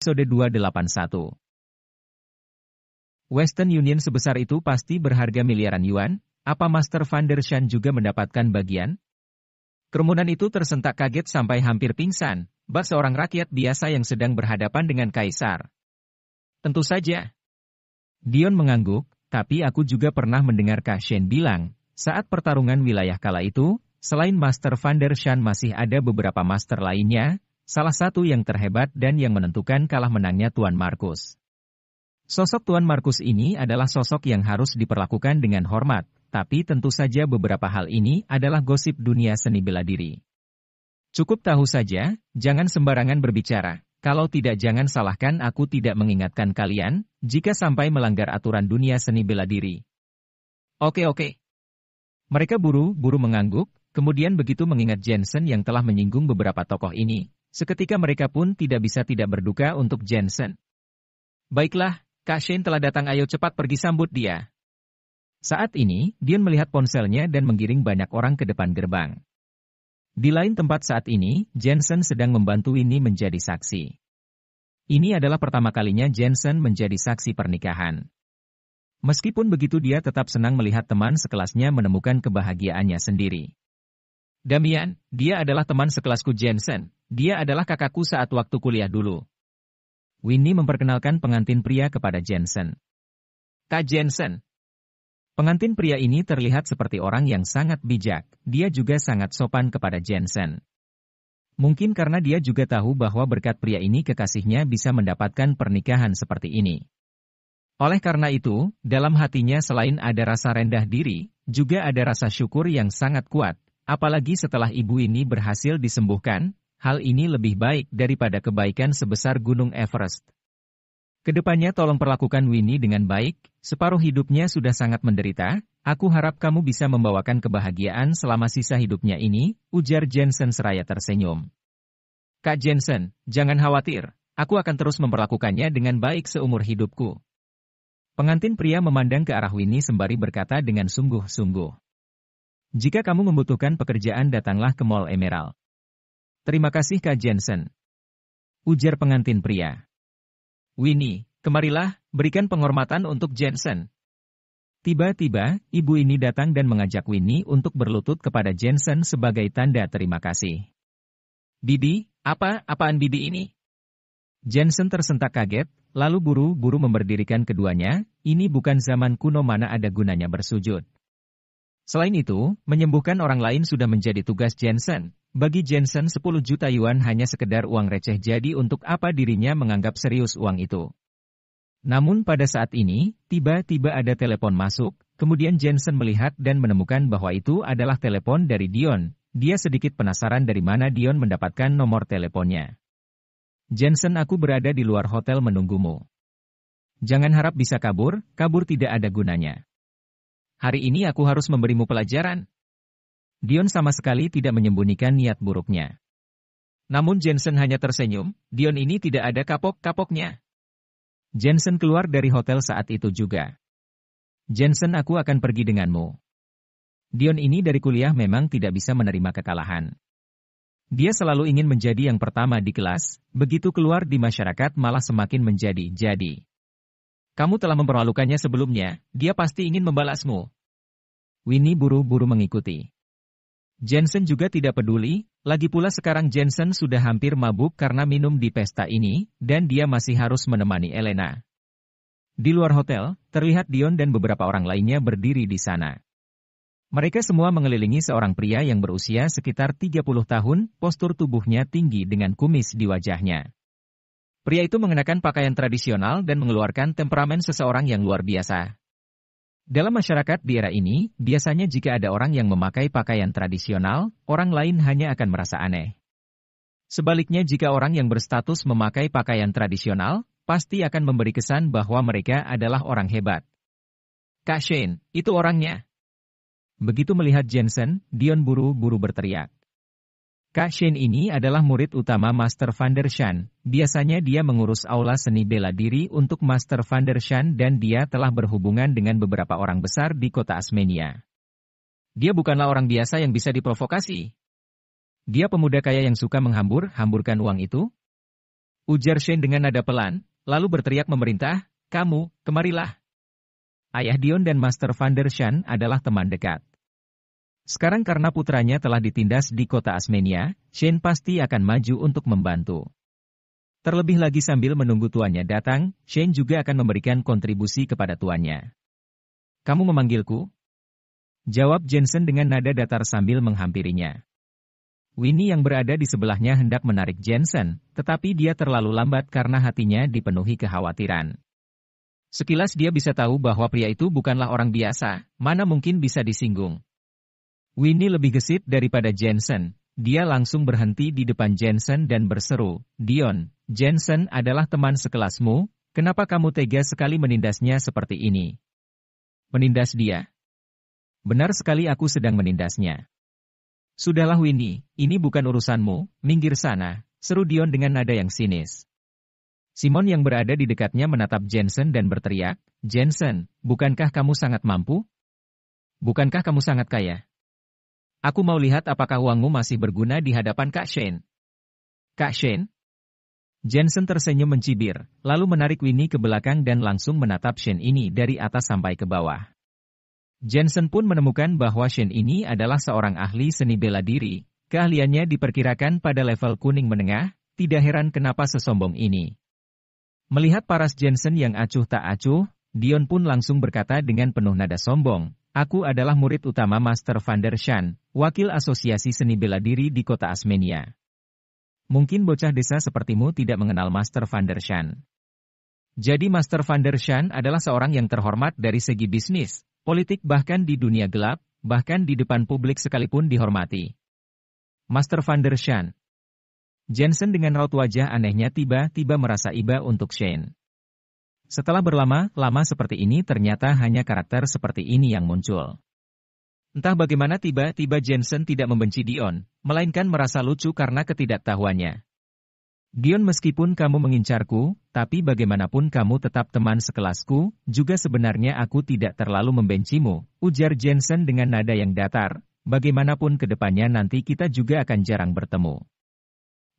Episode 281. Western Union sebesar itu pasti berharga miliaran yuan, apa Master Van der Shan juga mendapatkan bagian? Kerumunan itu tersentak kaget sampai hampir pingsan, bak seorang rakyat biasa yang sedang berhadapan dengan kaisar. Tentu saja. Dion mengangguk, tapi aku juga pernah mendengar Kak Shen bilang, saat pertarungan wilayah kala itu, selain Master Van der Shan masih ada beberapa master lainnya, salah satu yang terhebat dan yang menentukan kalah menangnya Tuan Markus. Sosok Tuan Markus ini adalah sosok yang harus diperlakukan dengan hormat, tapi tentu saja beberapa hal ini adalah gosip dunia seni bela diri. Cukup tahu saja, jangan sembarangan berbicara, kalau tidak jangan salahkan aku tidak mengingatkan kalian, jika sampai melanggar aturan dunia seni bela diri. Oke. Mereka buru-buru mengangguk, kemudian begitu mengingat Jensen yang telah menyinggung beberapa tokoh ini. Seketika mereka pun tidak bisa tidak berduka untuk Jensen. Baiklah, Kak Shen telah datang, ayo cepat pergi sambut dia. Saat ini, Dion melihat ponselnya dan menggiring banyak orang ke depan gerbang. Di lain tempat saat ini, Jensen sedang membantu Winnie menjadi saksi. Ini adalah pertama kalinya Jensen menjadi saksi pernikahan. Meskipun begitu dia tetap senang melihat teman sekelasnya menemukan kebahagiaannya sendiri. Damian, dia adalah teman sekelasku Jensen. Dia adalah kakakku saat waktu kuliah dulu. Winnie memperkenalkan pengantin pria kepada Jensen. Kak Jensen. Pengantin pria ini terlihat seperti orang yang sangat bijak. Dia juga sangat sopan kepada Jensen. Mungkin karena dia juga tahu bahwa berkat pria ini kekasihnya bisa mendapatkan pernikahan seperti ini. Oleh karena itu, dalam hatinya selain ada rasa rendah diri, juga ada rasa syukur yang sangat kuat. Apalagi setelah ibu ini berhasil disembuhkan, hal ini lebih baik daripada kebaikan sebesar Gunung Everest. Kedepannya tolong perlakukan Winnie dengan baik, separuh hidupnya sudah sangat menderita, aku harap kamu bisa membawakan kebahagiaan selama sisa hidupnya ini, ujar Jensen seraya tersenyum. Kak Jensen, jangan khawatir, aku akan terus memperlakukannya dengan baik seumur hidupku. Pengantin pria memandang ke arah Winnie sembari berkata dengan sungguh-sungguh. Jika kamu membutuhkan pekerjaan datanglah ke Mall Emerald. Terima kasih Kak Jensen. Ujar pengantin pria. Winnie, kemarilah, berikan penghormatan untuk Jensen. Tiba-tiba, ibu ini datang dan mengajak Winnie untuk berlutut kepada Jensen sebagai tanda terima kasih. Bibi, apaan Bibi ini? Jensen tersentak kaget, lalu buru-buru memberdirikan keduanya, ini bukan zaman kuno mana ada gunanya bersujud. Selain itu, menyembuhkan orang lain sudah menjadi tugas Jensen. Bagi Jensen 10 juta yuan hanya sekedar uang receh, jadi untuk apa dirinya menganggap serius uang itu. Namun pada saat ini, tiba-tiba ada telepon masuk, kemudian Jensen melihat dan menemukan bahwa itu adalah telepon dari Dion. Dia sedikit penasaran dari mana Dion mendapatkan nomor teleponnya. Jensen, aku berada di luar hotel menunggumu. Jangan harap bisa kabur tidak ada gunanya. Hari ini aku harus memberimu pelajaran. Dion sama sekali tidak menyembunyikan niat buruknya. Namun Jensen hanya tersenyum, Dion ini tidak ada kapok-kapoknya. Jensen keluar dari hotel saat itu juga. Jensen, aku akan pergi denganmu. Dion ini dari kuliah memang tidak bisa menerima kekalahan. Dia selalu ingin menjadi yang pertama di kelas, begitu keluar di masyarakat malah semakin menjadi-jadi. Kamu telah mempermalukannya sebelumnya, dia pasti ingin membalasmu. Winnie buru-buru mengikuti. Jensen juga tidak peduli, lagi pula sekarang Jensen sudah hampir mabuk karena minum di pesta ini, dan dia masih harus menemani Elena. Di luar hotel, terlihat Dion dan beberapa orang lainnya berdiri di sana. Mereka semua mengelilingi seorang pria yang berusia sekitar 30 tahun, postur tubuhnya tinggi dengan kumis di wajahnya. Pria itu mengenakan pakaian tradisional dan mengeluarkan temperamen seseorang yang luar biasa. Dalam masyarakat di era ini, biasanya jika ada orang yang memakai pakaian tradisional, orang lain hanya akan merasa aneh. Sebaliknya jika orang yang berstatus memakai pakaian tradisional, pasti akan memberi kesan bahwa mereka adalah orang hebat. Kak Shen, itu orangnya. Begitu melihat Jensen, Dion buru-buru berteriak. Kak Shen ini adalah murid utama Master Van der Shan. Biasanya dia mengurus aula seni bela diri untuk Master Van der Shan dan dia telah berhubungan dengan beberapa orang besar di kota Asmenia. Dia bukanlah orang biasa yang bisa diprovokasi. Dia pemuda kaya yang suka hamburkan uang itu. Ujar Shane dengan nada pelan, lalu berteriak memerintah, kamu, kemarilah. Ayah Dion dan Master Van der Shan adalah teman dekat. Sekarang karena putranya telah ditindas di kota Asmenia, Shane pasti akan maju untuk membantu. Terlebih lagi sambil menunggu tuannya datang, Shane juga akan memberikan kontribusi kepada tuannya. Kamu memanggilku? Jawab Jensen dengan nada datar sambil menghampirinya. Winnie yang berada di sebelahnya hendak menarik Jensen, tetapi dia terlalu lambat karena hatinya dipenuhi kekhawatiran. Sekilas dia bisa tahu bahwa pria itu bukanlah orang biasa, mana mungkin bisa disinggung. Winnie lebih gesit daripada Jensen. Dia langsung berhenti di depan Jensen dan berseru, Dion, Jensen adalah teman sekelasmu, kenapa kamu tega sekali menindasnya seperti ini? Menindas dia? Benar sekali aku sedang menindasnya. Sudahlah Winnie, ini bukan urusanmu, minggir sana, seru Dion dengan nada yang sinis. Simon yang berada di dekatnya menatap Jensen dan berteriak, Jensen, bukankah kamu sangat mampu? Bukankah kamu sangat kaya? Aku mau lihat apakah uangmu masih berguna di hadapan Kak Shane. Kak Shane? Jensen tersenyum mencibir, lalu menarik Winnie ke belakang dan langsung menatap Shane ini dari atas sampai ke bawah. Jensen pun menemukan bahwa Shane ini adalah seorang ahli seni bela diri. Keahliannya diperkirakan pada level kuning menengah, tidak heran kenapa sesombong ini. Melihat paras Jensen yang acuh tak acuh, Dion pun langsung berkata dengan penuh nada sombong, aku adalah murid utama Master Van der Shan, wakil asosiasi seni bela diri di kota Asmenia. Mungkin bocah desa sepertimu tidak mengenal Master Van der Shan. Jadi Master Van der Shan adalah seorang yang terhormat dari segi bisnis. Politik bahkan di dunia gelap, bahkan di depan publik sekalipun dihormati. Master Van der Shan. Jensen dengan raut wajah anehnya tiba-tiba merasa iba untuk Shane. Setelah berlama-lama seperti ini ternyata hanya karakter seperti ini yang muncul. Entah bagaimana tiba-tiba Jensen tidak membenci Dion, melainkan merasa lucu karena ketidaktahuannya. Dion meskipun kamu mengincarku, tapi bagaimanapun kamu tetap teman sekelasku, juga sebenarnya aku tidak terlalu membencimu, ujar Jensen dengan nada yang datar, bagaimanapun ke depannya nanti kita juga akan jarang bertemu.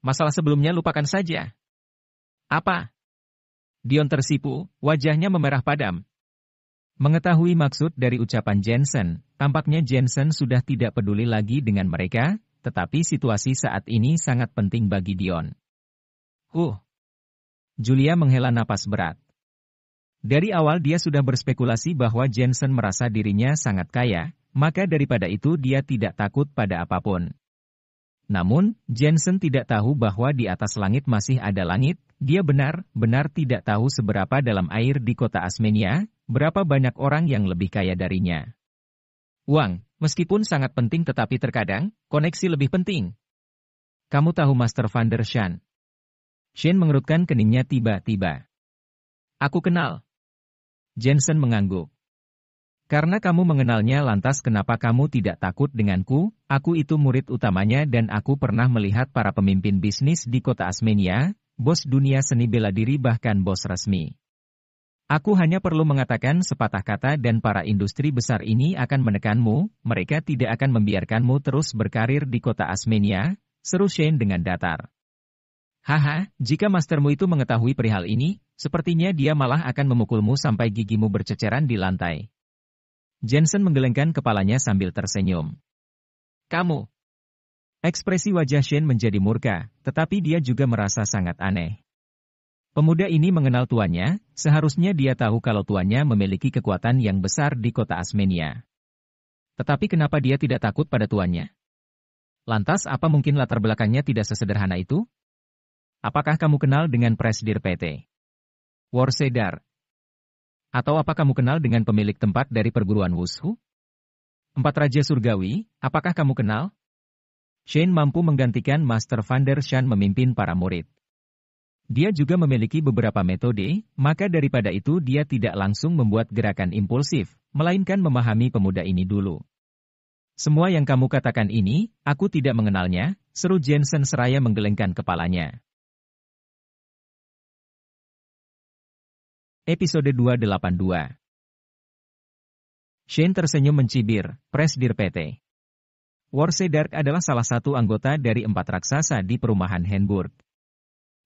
Masalah sebelumnya lupakan saja. Apa? Dion tersipu, wajahnya memerah padam. Mengetahui maksud dari ucapan Jensen, tampaknya Jensen sudah tidak peduli lagi dengan mereka, tetapi situasi saat ini sangat penting bagi Dion. Julia menghela napas berat. Dari awal dia sudah berspekulasi bahwa Jensen merasa dirinya sangat kaya, maka daripada itu dia tidak takut pada apapun. Namun, Jensen tidak tahu bahwa di atas langit masih ada langit, dia benar-benar tidak tahu seberapa dalam air di kota Asmenia, berapa banyak orang yang lebih kaya darinya. Uang, meskipun sangat penting tetapi terkadang, koneksi lebih penting. Kamu tahu Master Van der Shan? Shane mengerutkan keningnya tiba-tiba. Aku kenal. Jensen mengangguk. Karena kamu mengenalnya lantas kenapa kamu tidak takut denganku, aku itu murid utamanya dan aku pernah melihat para pemimpin bisnis di kota Asmenia, bos dunia seni bela diri bahkan bos resmi. Aku hanya perlu mengatakan sepatah kata dan para industri besar ini akan menekanmu, mereka tidak akan membiarkanmu terus berkarir di kota Asmenia, seru Shane dengan datar. Haha, jika mastermu itu mengetahui perihal ini, sepertinya dia malah akan memukulmu sampai gigimu berceceran di lantai. Jensen menggelengkan kepalanya sambil tersenyum. Kamu. Ekspresi wajah Shane menjadi murka, tetapi dia juga merasa sangat aneh. Pemuda ini mengenal tuannya, seharusnya dia tahu kalau tuannya memiliki kekuatan yang besar di kota Asmenia. Tetapi kenapa dia tidak takut pada tuannya? Lantas apa mungkin latar belakangnya tidak sesederhana itu? Apakah kamu kenal dengan Presidir PT Worcester? Atau apa kamu kenal dengan pemilik tempat dari perguruan Wushu? Empat Raja Surgawi, apakah kamu kenal? Shane mampu menggantikan Master Van der Shan memimpin para murid. Dia juga memiliki beberapa metode, maka daripada itu dia tidak langsung membuat gerakan impulsif, melainkan memahami pemuda ini dulu. Semua yang kamu katakan ini, aku tidak mengenalnya, seru Jensen seraya menggelengkan kepalanya. Episode 282. Shane tersenyum mencibir, Presidir PT Worcester adalah salah satu anggota dari 4 raksasa di perumahan Hamburg.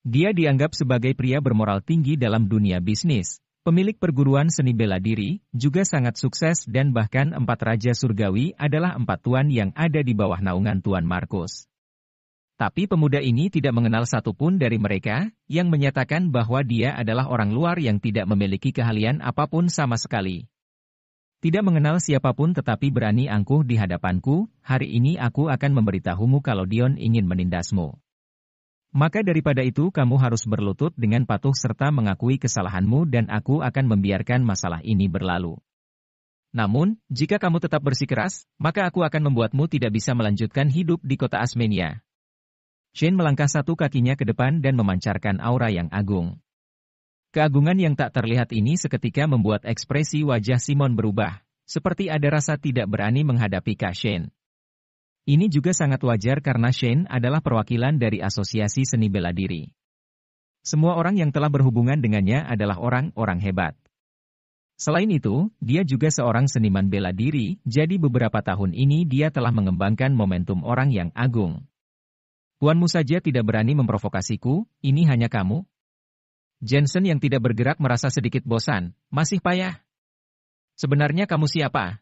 Dia dianggap sebagai pria bermoral tinggi dalam dunia bisnis, pemilik perguruan seni bela diri, juga sangat sukses dan bahkan 4 raja surgawi adalah 4 tuan yang ada di bawah naungan Tuan Markus. Tapi pemuda ini tidak mengenal satupun dari mereka, yang menyatakan bahwa dia adalah orang luar yang tidak memiliki keahlian apapun sama sekali. Tidak mengenal siapapun tetapi berani angkuh di hadapanku, hari ini aku akan memberitahumu kalau Dion ingin menindasmu. Maka daripada itu kamu harus berlutut dengan patuh serta mengakui kesalahanmu dan aku akan membiarkan masalah ini berlalu. Namun, jika kamu tetap bersikeras, maka aku akan membuatmu tidak bisa melanjutkan hidup di kota Asmenia. Shane melangkah 1 kakinya ke depan dan memancarkan aura yang agung. Keagungan yang tak terlihat ini seketika membuat ekspresi wajah Simon berubah, seperti ada rasa tidak berani menghadapi Kak Shane. Ini juga sangat wajar karena Shane adalah perwakilan dari Asosiasi Seni Bela Diri. Semua orang yang telah berhubungan dengannya adalah orang-orang hebat. Selain itu, dia juga seorang seniman bela diri, jadi beberapa tahun ini dia telah mengembangkan momentum orang yang agung. Tuanmu saja tidak berani memprovokasiku, ini hanya kamu? Jensen yang tidak bergerak merasa sedikit bosan, masih payah. Sebenarnya kamu siapa?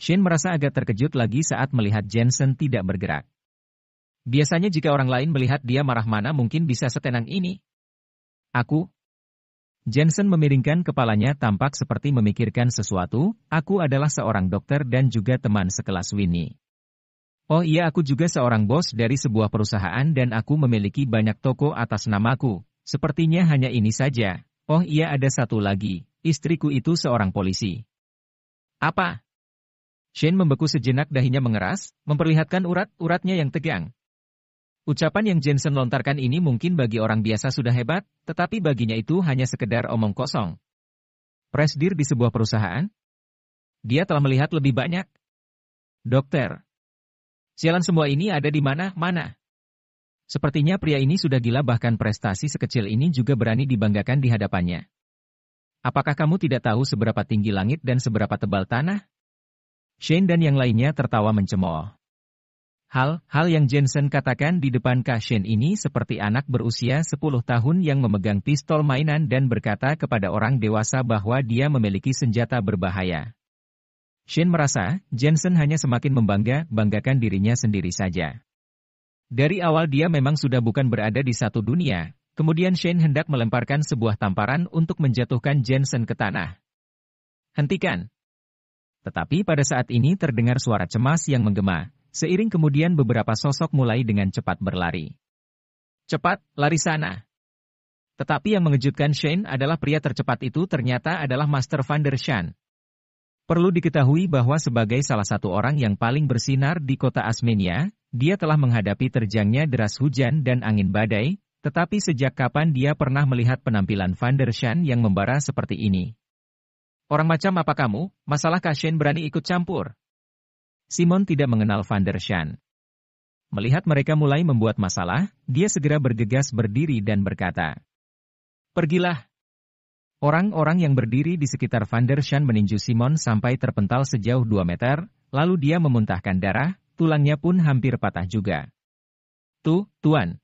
Shane merasa agak terkejut lagi saat melihat Jensen tidak bergerak. Biasanya jika orang lain melihat dia marah mana mungkin bisa setenang ini. Aku? Jensen memiringkan kepalanya tampak seperti memikirkan sesuatu, aku adalah seorang dokter dan juga teman sekelas Winnie. Oh iya aku juga seorang bos dari sebuah perusahaan dan aku memiliki banyak toko atas namaku. Sepertinya hanya ini saja. Oh iya ada satu lagi, istriku itu seorang polisi. Apa? Shane membeku sejenak dahinya mengeras, memperlihatkan urat-uratnya yang tegang. Ucapan yang Jensen lontarkan ini mungkin bagi orang biasa sudah hebat, tetapi baginya itu hanya sekedar omong kosong. Presidir di sebuah perusahaan? Dia telah melihat lebih banyak. Dokter. Sialan semua ini ada di mana-mana. Sepertinya pria ini sudah gila bahkan prestasi sekecil ini juga berani dibanggakan di hadapannya. Apakah kamu tidak tahu seberapa tinggi langit dan seberapa tebal tanah? Shane dan yang lainnya tertawa mencemooh. Hal yang Jensen katakan di depan Kak Shane ini seperti anak berusia 10 tahun yang memegang pistol mainan dan berkata kepada orang dewasa bahwa dia memiliki senjata berbahaya. Shane merasa, Jensen hanya semakin membanggakan dirinya sendiri saja. Dari awal dia memang sudah bukan berada di satu dunia, kemudian Shane hendak melemparkan sebuah tamparan untuk menjatuhkan Jensen ke tanah. Hentikan! Tetapi pada saat ini terdengar suara cemas yang menggema, seiring kemudian beberapa sosok mulai dengan cepat berlari. Cepat, lari sana! Tetapi yang mengejutkan Shane adalah pria tercepat itu ternyata adalah Master Van der Shan. Perlu diketahui bahwa sebagai salah satu orang yang paling bersinar di kota Asmenia, dia telah menghadapi terjangnya deras hujan dan angin badai, tetapi sejak kapan dia pernah melihat penampilan Van der Shan yang membara seperti ini? Orang macam apa kamu, masalah Kak Shane berani ikut campur? Simon tidak mengenal Van der Shan. Melihat mereka mulai membuat masalah, dia segera bergegas berdiri dan berkata, "Pergilah." Orang-orang yang berdiri di sekitar Van der Shan meninju Simon sampai terpental sejauh 2 meter, lalu dia memuntahkan darah, tulangnya pun hampir patah juga. Tuan.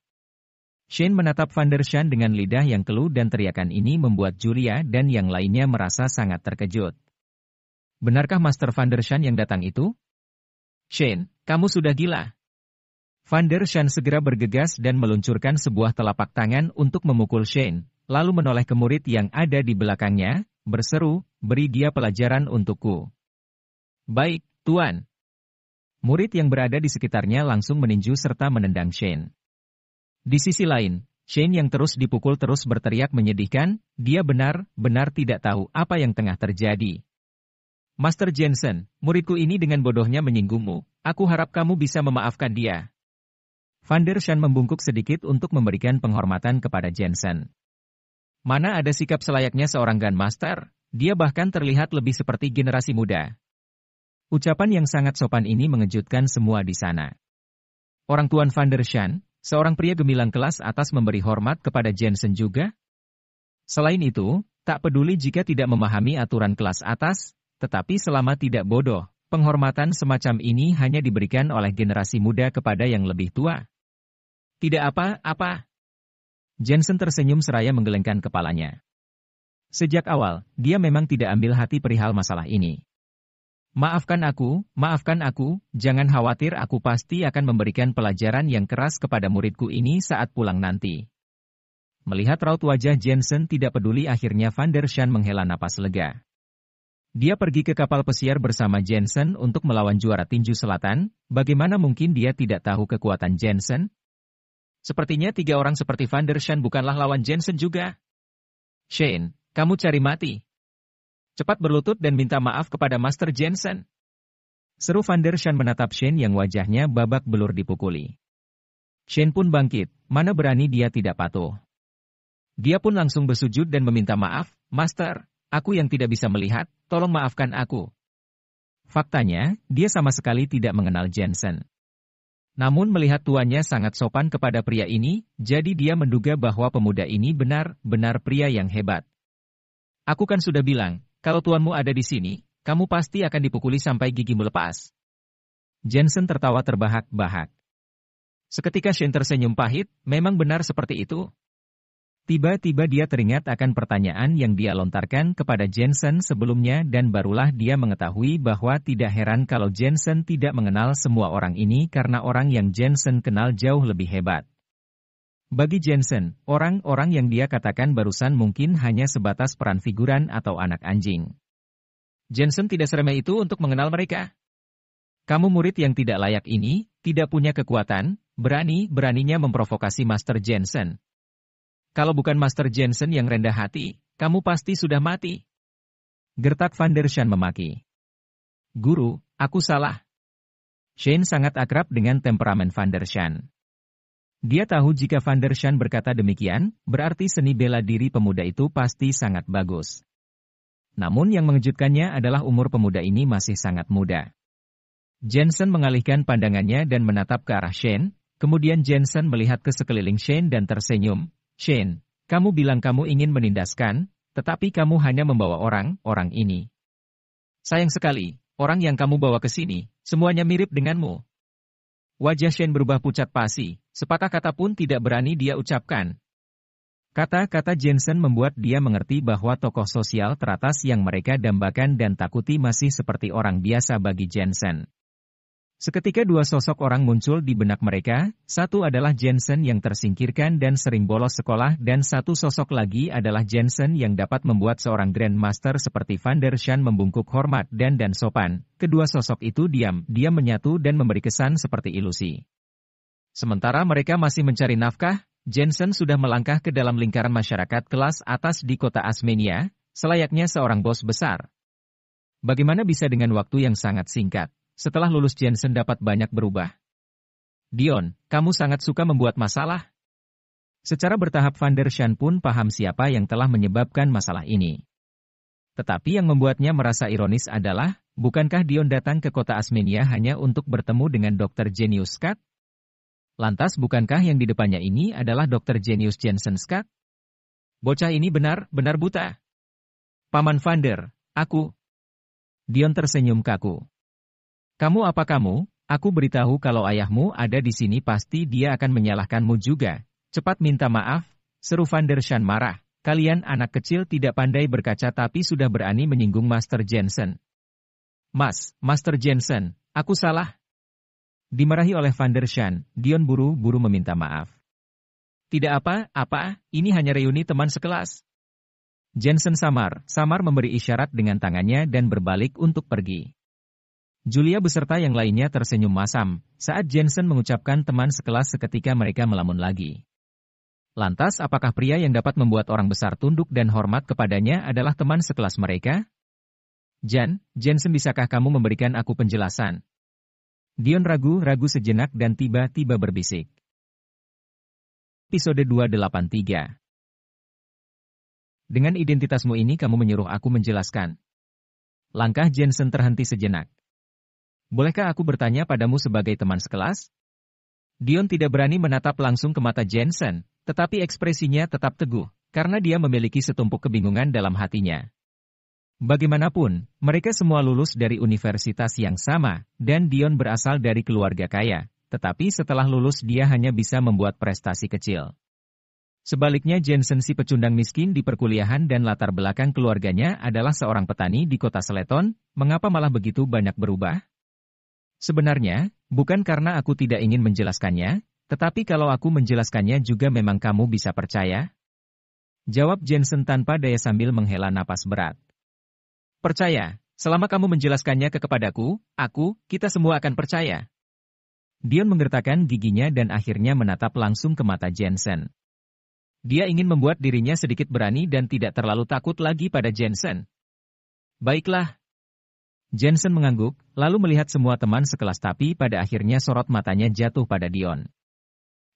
Shane menatap Van der Shan dengan lidah yang keluh dan teriakan ini membuat Julia dan yang lainnya merasa sangat terkejut. Benarkah Master Van der Shan yang datang itu? Shane, kamu sudah gila. Van der Shan segera bergegas dan meluncurkan sebuah telapak tangan untuk memukul Shane. Lalu menoleh ke murid yang ada di belakangnya, berseru, beri dia pelajaran untukku. Baik, Tuan. Murid yang berada di sekitarnya langsung meninju serta menendang Shane. Di sisi lain, Shane yang terus dipukul terus berteriak menyedihkan, dia benar-benar tidak tahu apa yang tengah terjadi. Master Jensen, muridku ini dengan bodohnya menyinggungmu, aku harap kamu bisa memaafkan dia. Van der Shan membungkuk sedikit untuk memberikan penghormatan kepada Jensen. Mana ada sikap selayaknya seorang Grandmaster, dia bahkan terlihat lebih seperti generasi muda. Ucapan yang sangat sopan ini mengejutkan semua di sana. Orang Tuan Van der Shan, seorang pria gemilang kelas atas memberi hormat kepada Jensen juga. Selain itu, tak peduli jika tidak memahami aturan kelas atas, tetapi selama tidak bodoh, penghormatan semacam ini hanya diberikan oleh generasi muda kepada yang lebih tua. Tidak apa-apa. Jensen tersenyum seraya menggelengkan kepalanya. Sejak awal, dia memang tidak ambil hati perihal masalah ini. Maafkan aku, jangan khawatir, aku pasti akan memberikan pelajaran yang keras kepada muridku ini saat pulang nanti. Melihat raut wajah Jensen tidak peduli, akhirnya Van der Shan menghela napas lega. Dia pergi ke kapal pesiar bersama Jensen untuk melawan juara tinju selatan, bagaimana mungkin dia tidak tahu kekuatan Jensen? Sepertinya 3 orang seperti Van der Shan bukanlah lawan Jensen juga. Shane, kamu cari mati. Cepat berlutut dan minta maaf kepada Master Jensen. Seru Van der Shan menatap Shane yang wajahnya babak belur dipukuli. Shane pun bangkit, mana berani dia tidak patuh. Dia pun langsung bersujud dan meminta maaf, Master, aku yang tidak bisa melihat, tolong maafkan aku. Faktanya, dia sama sekali tidak mengenal Jensen. Namun melihat tuannya sangat sopan kepada pria ini, jadi dia menduga bahwa pemuda ini benar-benar pria yang hebat. Aku kan sudah bilang, kalau tuanmu ada di sini, kamu pasti akan dipukuli sampai gigimu lepas. Jensen tertawa terbahak-bahak. Seketika Shane tersenyum pahit, memang benar seperti itu. Tiba-tiba dia teringat akan pertanyaan yang dia lontarkan kepada Jensen sebelumnya dan barulah dia mengetahui bahwa tidak heran kalau Jensen tidak mengenal semua orang ini karena orang yang Jensen kenal jauh lebih hebat. Bagi Jensen, orang-orang yang dia katakan barusan mungkin hanya sebatas peran figuran atau anak anjing. Jensen tidak seremeh itu untuk mengenal mereka. Kamu murid yang tidak layak ini, tidak punya kekuatan, berani-beraninya memprovokasi Master Jensen. Kalau bukan Master Jensen yang rendah hati, kamu pasti sudah mati. Gertak Van der Shan memaki. Guru, aku salah. Shane sangat akrab dengan temperamen Van der Shan. Dia tahu jika Van der Shan berkata demikian, berarti seni bela diri pemuda itu pasti sangat bagus. Namun yang mengejutkannya adalah umur pemuda ini masih sangat muda. Jensen mengalihkan pandangannya dan menatap ke arah Shane, kemudian Jensen melihat ke sekeliling Shane dan tersenyum. Shane, kamu bilang kamu ingin menindaskan, tetapi kamu hanya membawa orang ini. Sayang sekali, orang yang kamu bawa ke sini, semuanya mirip denganmu. Wajah Shane berubah pucat pasi, sepatah kata pun tidak berani dia ucapkan. Kata-kata Jensen membuat dia mengerti bahwa tokoh sosial teratas yang mereka dambakan dan takuti masih seperti orang biasa bagi Jensen. Seketika 2 sosok orang muncul di benak mereka, satu adalah Jensen yang tersingkirkan dan sering bolos sekolah dan satu sosok lagi adalah Jensen yang dapat membuat seorang Grandmaster seperti Van der Shan membungkuk hormat dan sopan. Kedua sosok itu diam-diam menyatu dan memberi kesan seperti ilusi. Sementara mereka masih mencari nafkah, Jensen sudah melangkah ke dalam lingkaran masyarakat kelas atas di kota Asmenia, selayaknya seorang bos besar. Bagaimana bisa dengan waktu yang sangat singkat? Setelah lulus Jensen dapat banyak berubah. Dion, kamu sangat suka membuat masalah. Secara bertahap Van der Shan pun paham siapa yang telah menyebabkan masalah ini. Tetapi yang membuatnya merasa ironis adalah, bukankah Dion datang ke kota Asmenia hanya untuk bertemu dengan Dr. Genius Scott? Lantas bukankah yang di depannya ini adalah Dr. Genius Jensen Scott? Bocah ini benar-benar buta. Paman Van der, aku. Dion tersenyum kaku. Kamu apa kamu? Aku beritahu kalau ayahmu ada di sini pasti dia akan menyalahkanmu juga. Cepat minta maaf, seru Van der Shan marah. Kalian anak kecil tidak pandai berkaca tapi sudah berani menyinggung Master Jensen. Master Jensen, aku salah. Dimarahi oleh Van der Shan, Dion buru-buru meminta maaf. Tidak apa-apa, ini hanya reuni teman sekelas. Jensen samar memberi isyarat dengan tangannya dan berbalik untuk pergi. Julia beserta yang lainnya tersenyum masam, saat Jensen mengucapkan teman sekelas seketika mereka melamun lagi. Lantas apakah pria yang dapat membuat orang besar tunduk dan hormat kepadanya adalah teman sekelas mereka? Jensen bisakah kamu memberikan aku penjelasan? Dion ragu-ragu sejenak dan tiba-tiba berbisik. Episode 283. Dengan identitasmu ini kamu menyuruh aku menjelaskan. Langkah Jensen terhenti sejenak. Bolehkah aku bertanya padamu sebagai teman sekelas? Dion tidak berani menatap langsung ke mata Jensen, tetapi ekspresinya tetap teguh, karena dia memiliki setumpuk kebingungan dalam hatinya. Bagaimanapun, mereka semua lulus dari universitas yang sama, dan Dion berasal dari keluarga kaya, tetapi setelah lulus dia hanya bisa membuat prestasi kecil. Sebaliknya Jensen si pecundang miskin di perkuliahan dan latar belakang keluarganya adalah seorang petani di kota Seleton, mengapa malah begitu banyak berubah? Sebenarnya, bukan karena aku tidak ingin menjelaskannya, tetapi kalau aku menjelaskannya juga memang kamu bisa percaya? Jawab Jensen tanpa daya sambil menghela napas berat. Percaya, selama kamu menjelaskannya kepadaku, kita semua akan percaya. Dion menggertakkan giginya dan akhirnya menatap langsung ke mata Jensen. Dia ingin membuat dirinya sedikit berani dan tidak terlalu takut lagi pada Jensen. Baiklah. Jensen mengangguk, lalu melihat semua teman sekelas tapi pada akhirnya sorot matanya jatuh pada Dion.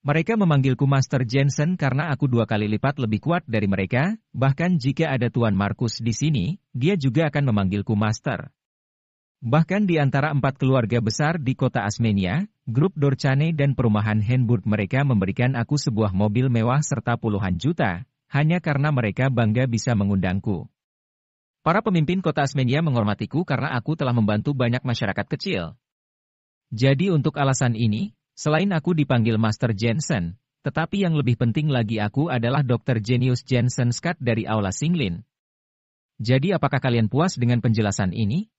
Mereka memanggilku Master Jensen karena aku 2 kali lipat lebih kuat dari mereka, bahkan jika ada Tuan Markus di sini, dia juga akan memanggilku Master. Bahkan di antara 4 keluarga besar di kota Asmenia, grup Dorchane dan perumahan Henburg mereka memberikan aku sebuah mobil mewah serta puluhan juta, hanya karena mereka bangga bisa mengundangku. Para pemimpin kota Asmenia menghormatiku karena aku telah membantu banyak masyarakat kecil. Jadi untuk alasan ini, selain aku dipanggil Master Jensen, tetapi yang lebih penting lagi aku adalah Dr. Genius Jensen Scott dari Aula Singlin. Jadi apakah kalian puas dengan penjelasan ini?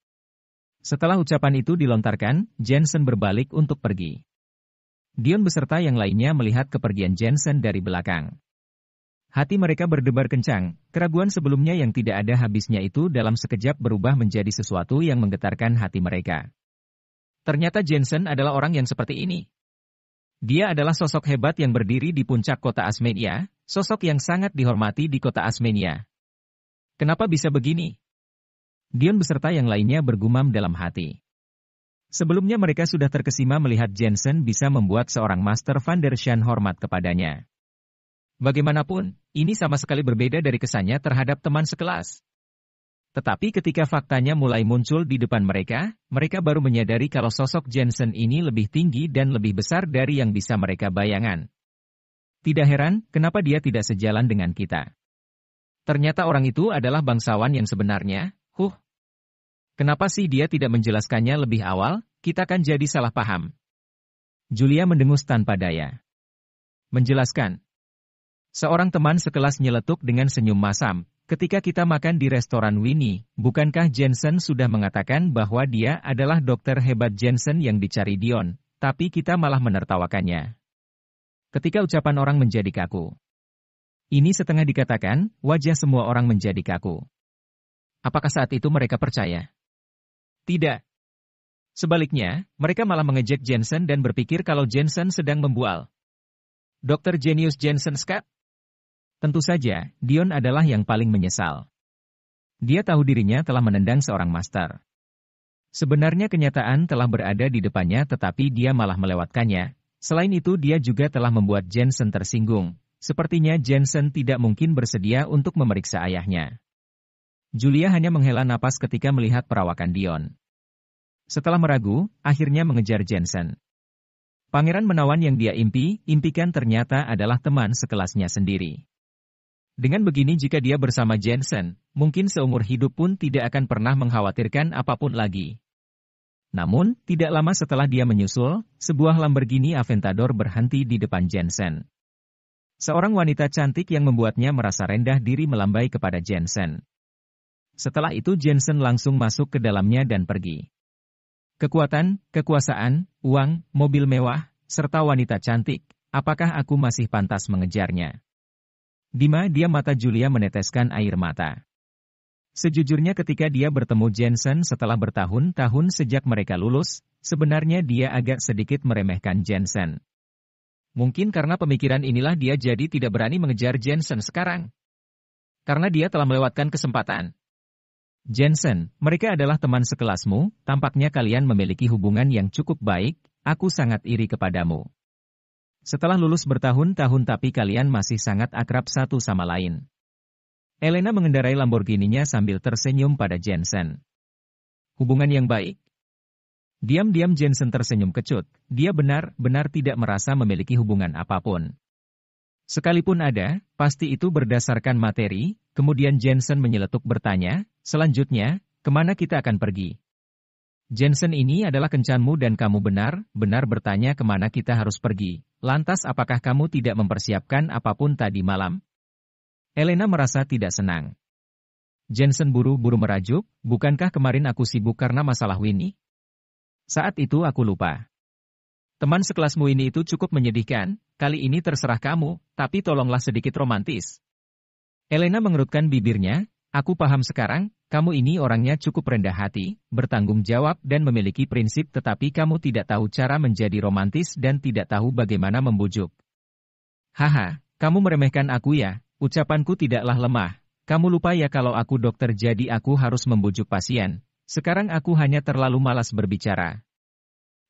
Setelah ucapan itu dilontarkan, Jensen berbalik untuk pergi. Dion beserta yang lainnya melihat kepergian Jensen dari belakang. Hati mereka berdebar kencang, keraguan sebelumnya yang tidak ada habisnya itu dalam sekejap berubah menjadi sesuatu yang menggetarkan hati mereka. Ternyata Jensen adalah orang yang seperti ini. Dia adalah sosok hebat yang berdiri di puncak kota Asmenia, sosok yang sangat dihormati di kota Asmenia. Kenapa bisa begini? Dion beserta yang lainnya bergumam dalam hati. Sebelumnya mereka sudah terkesima melihat Jensen bisa membuat seorang Master Van der Shan hormat kepadanya. Bagaimanapun, ini sama sekali berbeda dari kesannya terhadap teman sekelas. Tetapi ketika faktanya mulai muncul di depan mereka, mereka baru menyadari kalau sosok Jensen ini lebih tinggi dan lebih besar dari yang bisa mereka bayangkan. Tidak heran, kenapa dia tidak sejalan dengan kita. Ternyata orang itu adalah bangsawan yang sebenarnya. Kenapa sih dia tidak menjelaskannya lebih awal? Kita kan jadi salah paham. Julia mendengus tanpa daya. Menjelaskan. Seorang teman sekelas nyeletuk dengan senyum masam. Ketika kita makan di restoran Winnie, bukankah Jensen sudah mengatakan bahwa dia adalah dokter hebat Jensen yang dicari Dion, tapi kita malah menertawakannya. Ketika ucapan orang menjadi kaku. Ini setengah dikatakan, wajah semua orang menjadi kaku. Apakah saat itu mereka percaya? Tidak. Sebaliknya, mereka malah mengejek Jensen dan berpikir kalau Jensen sedang membual. Dr. Genius Jensen Scott? Tentu saja, Dion adalah yang paling menyesal. Dia tahu dirinya telah menendang seorang master. Sebenarnya kenyataan telah berada di depannya tetapi dia malah melewatkannya. Selain itu dia juga telah membuat Jensen tersinggung. Sepertinya Jensen tidak mungkin bersedia untuk memeriksa ayahnya. Julia hanya menghela napas ketika melihat perawakan Dion. Setelah meragu, akhirnya mengejar Jensen. Pangeran menawan yang dia impikan ternyata adalah teman sekelasnya sendiri. Dengan begini jika dia bersama Jensen, mungkin seumur hidup pun tidak akan pernah mengkhawatirkan apapun lagi. Namun, tidak lama setelah dia menyusul, sebuah Lamborghini Aventador berhenti di depan Jensen. Seorang wanita cantik yang membuatnya merasa rendah diri melambai kepada Jensen. Setelah itu Jensen langsung masuk ke dalamnya dan pergi. Kekuatan, kekuasaan, uang, mobil mewah, serta wanita cantik, apakah aku masih pantas mengejarnya? Dia mata Julia meneteskan air mata. Sejujurnya ketika dia bertemu Jensen setelah bertahun-tahun sejak mereka lulus, sebenarnya dia agak sedikit meremehkan Jensen. Mungkin karena pemikiran inilah dia jadi tidak berani mengejar Jensen sekarang. Karena dia telah melewatkan kesempatan. Jensen, mereka adalah teman sekelasmu, tampaknya kalian memiliki hubungan yang cukup baik, aku sangat iri kepadamu. Setelah lulus bertahun-tahun tapi kalian masih sangat akrab satu sama lain. Elena mengendarai Lamborghini-nya sambil tersenyum pada Jensen. Hubungan yang baik? Diam-diam Jensen tersenyum kecut, dia benar-benar tidak merasa memiliki hubungan apapun. Sekalipun ada, pasti itu berdasarkan materi, kemudian Jensen menyeletuk bertanya, selanjutnya, kemana kita akan pergi? Jensen ini adalah kencanmu dan kamu benar-benar bertanya kemana kita harus pergi. Lantas apakah kamu tidak mempersiapkan apapun tadi malam? Elena merasa tidak senang. Jensen buru-buru merajuk, bukankah kemarin aku sibuk karena masalah Winnie? Saat itu aku lupa. Teman sekelasmu ini itu cukup menyedihkan, kali ini terserah kamu, tapi tolonglah sedikit romantis. Elena mengerutkan bibirnya, aku paham sekarang, kamu ini orangnya cukup rendah hati, bertanggung jawab dan memiliki prinsip tetapi kamu tidak tahu cara menjadi romantis dan tidak tahu bagaimana membujuk. Haha, kamu meremehkan aku ya, ucapanku tidaklah lemah. Kamu lupa ya kalau aku dokter jadi aku harus membujuk pasien. Sekarang aku hanya terlalu malas berbicara.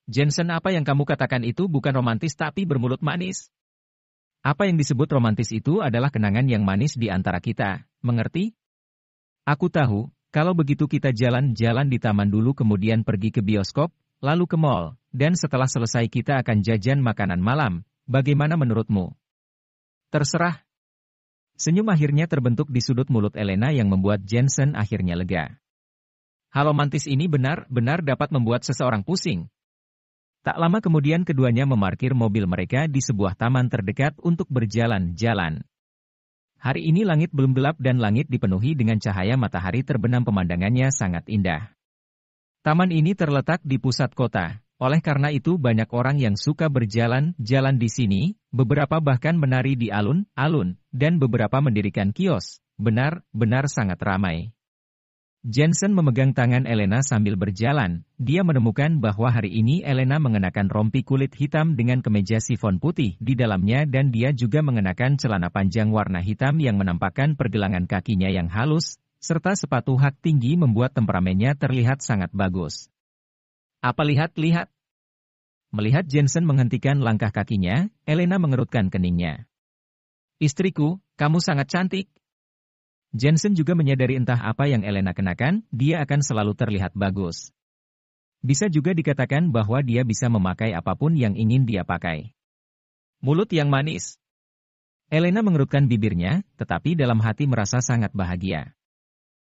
Jensen, apa yang kamu katakan itu bukan romantis tapi bermulut manis. Apa yang disebut romantis itu adalah kenangan yang manis di antara kita, mengerti? Aku tahu, kalau begitu kita jalan-jalan di taman dulu kemudian pergi ke bioskop, lalu ke mall, dan setelah selesai kita akan jajan makanan malam. Bagaimana menurutmu? Terserah. Senyum akhirnya terbentuk di sudut mulut Elena yang membuat Jensen akhirnya lega. Hal romantis ini benar-benar dapat membuat seseorang pusing. Tak lama kemudian keduanya memarkir mobil mereka di sebuah taman terdekat untuk berjalan-jalan. Hari ini langit belum gelap dan langit dipenuhi dengan cahaya matahari terbenam, pemandangannya sangat indah. Taman ini terletak di pusat kota, oleh karena itu banyak orang yang suka berjalan-jalan di sini, beberapa bahkan menari di alun-alun, dan beberapa mendirikan kios, benar-benar sangat ramai. Jensen memegang tangan Elena sambil berjalan, dia menemukan bahwa hari ini Elena mengenakan rompi kulit hitam dengan kemeja sifon putih di dalamnya dan dia juga mengenakan celana panjang warna hitam yang menampakkan pergelangan kakinya yang halus, serta sepatu hak tinggi membuat temperamennya terlihat sangat bagus. Apa lihat-lihat? Melihat Jensen menghentikan langkah kakinya, Elena mengerutkan keningnya. Istriku, kamu sangat cantik. Jensen juga menyadari entah apa yang Elena kenakan, dia akan selalu terlihat bagus. Bisa juga dikatakan bahwa dia bisa memakai apapun yang ingin dia pakai. Mulut yang manis. Elena mengerutkan bibirnya, tetapi dalam hati merasa sangat bahagia.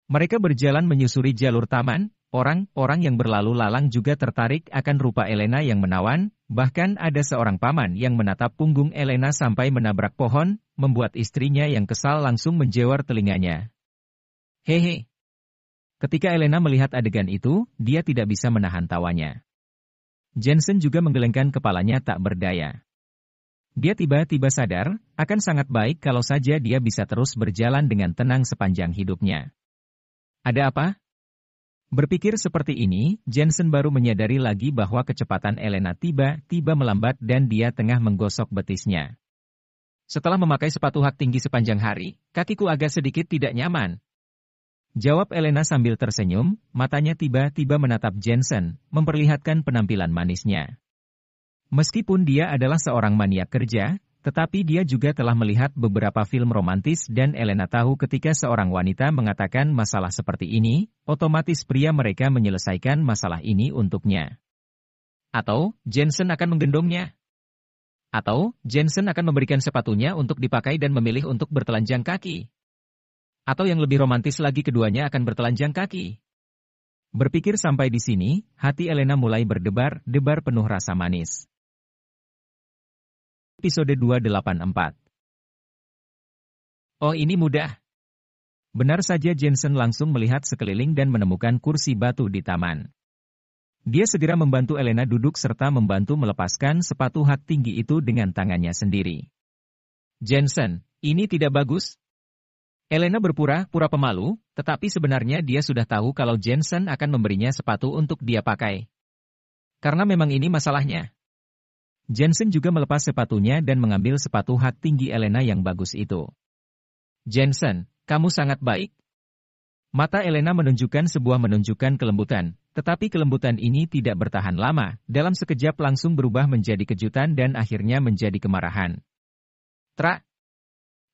Mereka berjalan menyusuri jalur taman, orang-orang yang berlalu lalang juga tertarik akan rupa Elena yang menawan, bahkan ada seorang paman yang menatap punggung Elena sampai menabrak pohon, membuat istrinya yang kesal langsung menjewar telinganya. Hehe. Ketika Elena melihat adegan itu, dia tidak bisa menahan tawanya. Jensen juga menggelengkan kepalanya tak berdaya. Dia tiba-tiba sadar, akan sangat baik kalau saja dia bisa terus berjalan dengan tenang sepanjang hidupnya. Ada apa? Berpikir seperti ini, Jensen baru menyadari lagi bahwa kecepatan Elena tiba-tiba melambat dan dia tengah menggosok betisnya. Setelah memakai sepatu hak tinggi sepanjang hari, kakiku agak sedikit tidak nyaman. Jawab Elena sambil tersenyum, matanya tiba-tiba menatap Jensen, memperlihatkan penampilan manisnya. Meskipun dia adalah seorang maniak kerja, tetapi dia juga telah melihat beberapa film romantis dan Elena tahu ketika seorang wanita mengatakan masalah seperti ini, otomatis pria mereka menyelesaikan masalah ini untuknya. Atau, Jensen akan menggendongnya. Atau, Jensen akan memberikan sepatunya untuk dipakai dan memilih untuk bertelanjang kaki. Atau yang lebih romantis lagi keduanya akan bertelanjang kaki. Berpikir sampai di sini, hati Elena mulai berdebar-debar penuh rasa manis. Episode 284. Oh, ini mudah. Benar saja, Jensen langsung melihat sekeliling dan menemukan kursi batu di taman. Dia segera membantu Elena duduk serta membantu melepaskan sepatu hak tinggi itu dengan tangannya sendiri. Jensen, ini tidak bagus. Elena berpura-pura pemalu, tetapi sebenarnya dia sudah tahu kalau Jensen akan memberinya sepatu untuk dia pakai. Karena memang ini masalahnya. Jensen juga melepas sepatunya dan mengambil sepatu hak tinggi Elena yang bagus itu. Jensen, kamu sangat baik. Mata Elena menunjukkan kelembutan, tetapi kelembutan ini tidak bertahan lama, dalam sekejap langsung berubah menjadi kejutan dan akhirnya menjadi kemarahan. Trak!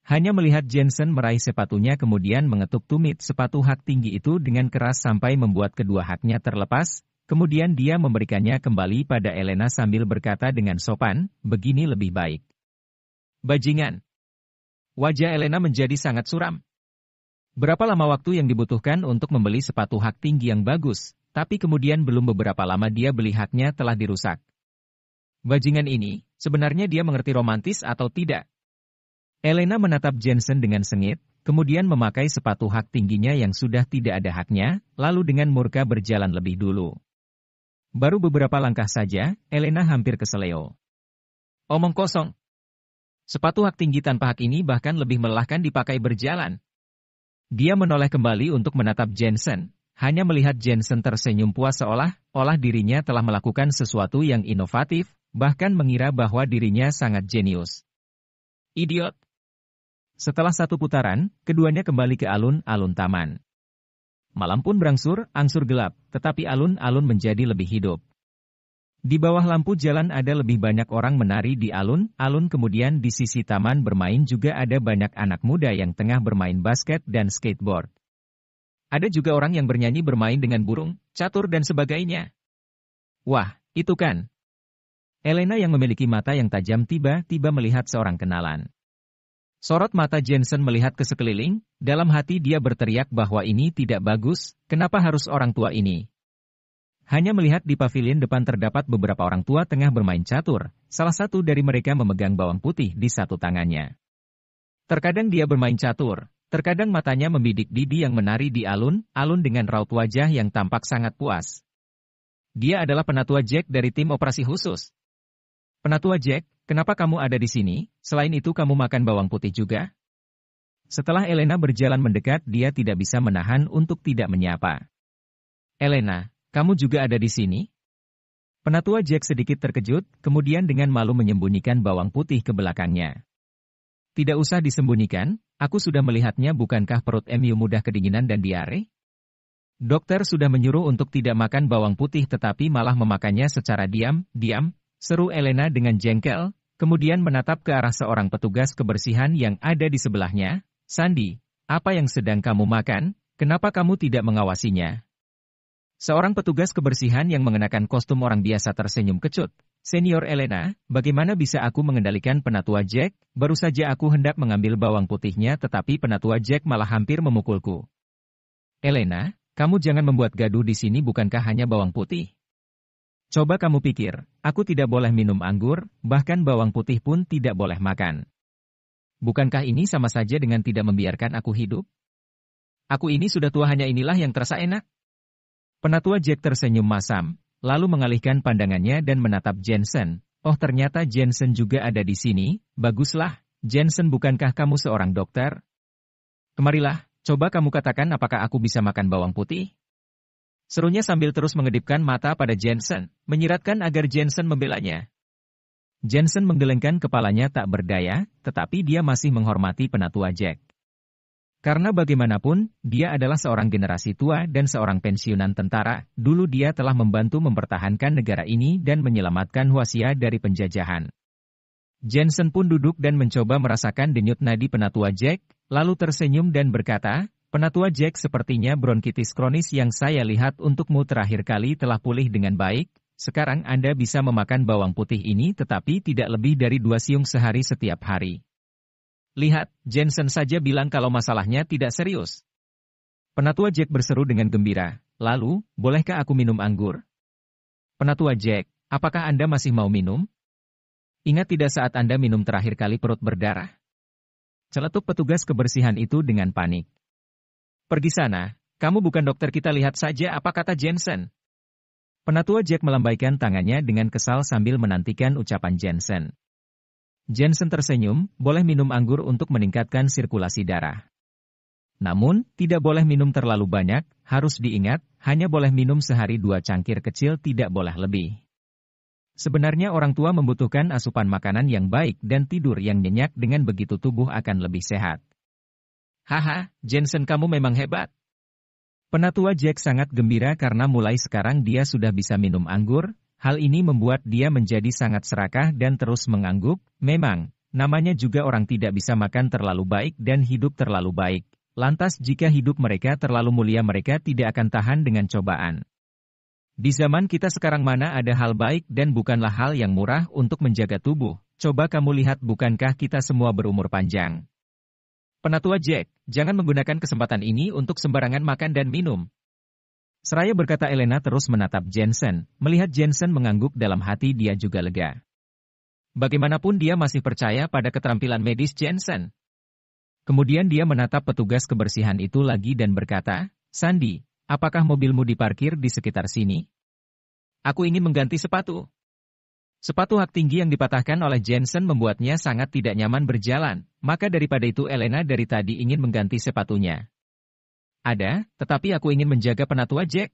Hanya melihat Jensen meraih sepatunya kemudian mengetuk tumit sepatu hak tinggi itu dengan keras sampai membuat kedua haknya terlepas, kemudian dia memberikannya kembali pada Elena sambil berkata dengan sopan, begini lebih baik. Bajingan! Wajah Elena menjadi sangat suram. Berapa lama waktu yang dibutuhkan untuk membeli sepatu hak tinggi yang bagus, tapi kemudian belum beberapa lama dia beli haknya telah dirusak. Bajingan ini, sebenarnya dia mengerti romantis atau tidak? Elena menatap Jensen dengan sengit, kemudian memakai sepatu hak tingginya yang sudah tidak ada haknya, lalu dengan murka berjalan lebih dulu. Baru beberapa langkah saja, Elena hampir keseleo. Omong kosong. Sepatu hak tinggi tanpa hak ini bahkan lebih melelahkan dipakai berjalan. Dia menoleh kembali untuk menatap Jensen, hanya melihat Jensen tersenyum puas seolah-olah dirinya telah melakukan sesuatu yang inovatif, bahkan mengira bahwa dirinya sangat jenius. Idiot. Setelah satu putaran, keduanya kembali ke alun-alun taman. Malam pun berangsur-angsur gelap, tetapi alun-alun menjadi lebih hidup. Di bawah lampu jalan ada lebih banyak orang menari di alun-alun, kemudian di sisi taman bermain juga ada banyak anak muda yang tengah bermain basket dan skateboard. Ada juga orang yang bernyanyi bermain dengan burung, catur dan sebagainya. Wah, itu kan. Elena yang memiliki mata yang tajam tiba-tiba melihat seorang kenalan. Sorot mata Jensen melihat ke sekeliling, dalam hati dia berteriak bahwa ini tidak bagus, kenapa harus orang tua ini? Hanya melihat di pavilion depan terdapat beberapa orang tua tengah bermain catur, salah satu dari mereka memegang bawang putih di satu tangannya. Terkadang dia bermain catur, terkadang matanya membidik Didi yang menari di alun-alun dengan raut wajah yang tampak sangat puas. Dia adalah Penatua Jack dari tim operasi khusus. Penatua Jack, kenapa kamu ada di sini? Selain itu kamu makan bawang putih juga? Setelah Elena berjalan mendekat, dia tidak bisa menahan untuk tidak menyapa. Elena, kamu juga ada di sini? Penatua Jack sedikit terkejut, kemudian dengan malu menyembunyikan bawang putih ke belakangnya. Tidak usah disembunyikan, aku sudah melihatnya, bukankah perut MU mudah kedinginan dan diare? Dokter sudah menyuruh untuk tidak makan bawang putih tetapi malah memakannya secara diam-diam, seru Elena dengan jengkel, kemudian menatap ke arah seorang petugas kebersihan yang ada di sebelahnya. Sandy, apa yang sedang kamu makan? Kenapa kamu tidak mengawasinya? Seorang petugas kebersihan yang mengenakan kostum orang biasa tersenyum kecut. Senior Elena, bagaimana bisa aku mengendalikan Penatua Jack? Baru saja aku hendak mengambil bawang putihnya tetapi Penatua Jack malah hampir memukulku. Elena, kamu jangan membuat gaduh di sini, bukankah hanya bawang putih? Coba kamu pikir, aku tidak boleh minum anggur, bahkan bawang putih pun tidak boleh makan. Bukankah ini sama saja dengan tidak membiarkan aku hidup? Aku ini sudah tua, hanya inilah yang terasa enak. Penatua Jack tersenyum masam, lalu mengalihkan pandangannya dan menatap Jensen. Oh, ternyata Jensen juga ada di sini. Baguslah, Jensen, bukankah kamu seorang dokter? Kemarilah, coba kamu katakan apakah aku bisa makan bawang putih? Serunya sambil terus mengedipkan mata pada Jensen, menyiratkan agar Jensen membelanya. Jensen menggelengkan kepalanya tak berdaya, tetapi dia masih menghormati Penatua Jack. Karena bagaimanapun, dia adalah seorang generasi tua dan seorang pensiunan tentara. Dulu dia telah membantu mempertahankan negara ini dan menyelamatkan Huasia dari penjajahan. Jensen pun duduk dan mencoba merasakan denyut nadi Penatua Jack, lalu tersenyum dan berkata, Penatua Jack, sepertinya bronkitis kronis yang saya lihat untukmu terakhir kali telah pulih dengan baik. Sekarang Anda bisa memakan bawang putih ini tetapi tidak lebih dari 2 siung sehari setiap hari. Lihat, Jensen saja bilang kalau masalahnya tidak serius. Penatua Jack berseru dengan gembira. Lalu, bolehkah aku minum anggur? Penatua Jack, apakah Anda masih mau minum? Ingat tidak saat Anda minum terakhir kali perut berdarah? Celetuk petugas kebersihan itu dengan panik. Pergi sana, kamu bukan dokter, kita lihat saja apa kata Jensen. Penatua Jack melambaikan tangannya dengan kesal sambil menantikan ucapan Jensen. Jensen tersenyum, boleh minum anggur untuk meningkatkan sirkulasi darah. Namun, tidak boleh minum terlalu banyak, harus diingat, hanya boleh minum sehari 2 cangkir kecil, tidak boleh lebih. Sebenarnya orang tua membutuhkan asupan makanan yang baik dan tidur yang nyenyak, dengan begitu tubuh akan lebih sehat. Haha, Jensen, kamu memang hebat. Penatua Jack sangat gembira karena mulai sekarang dia sudah bisa minum anggur. Hal ini membuat dia menjadi sangat serakah dan terus mengangguk. Memang, namanya juga orang tidak bisa makan terlalu baik dan hidup terlalu baik. Lantas jika hidup mereka terlalu mulia, mereka tidak akan tahan dengan cobaan. Di zaman kita sekarang mana ada hal baik dan bukanlah hal yang murah untuk menjaga tubuh. Coba kamu lihat, bukankah kita semua berumur panjang? Penatua Jack, jangan menggunakan kesempatan ini untuk sembarangan makan dan minum. Seraya berkata Elena terus menatap Jensen, melihat Jensen mengangguk dalam hati dia juga lega. Bagaimanapun dia masih percaya pada keterampilan medis Jensen. Kemudian dia menatap petugas kebersihan itu lagi dan berkata, Sandy, apakah mobilmu diparkir di sekitar sini? Aku ingin mengganti sepatu. Sepatu hak tinggi yang dipatahkan oleh Jensen membuatnya sangat tidak nyaman berjalan, maka daripada itu Elena dari tadi ingin mengganti sepatunya. Ada, tetapi aku ingin menjaga penatua Jack.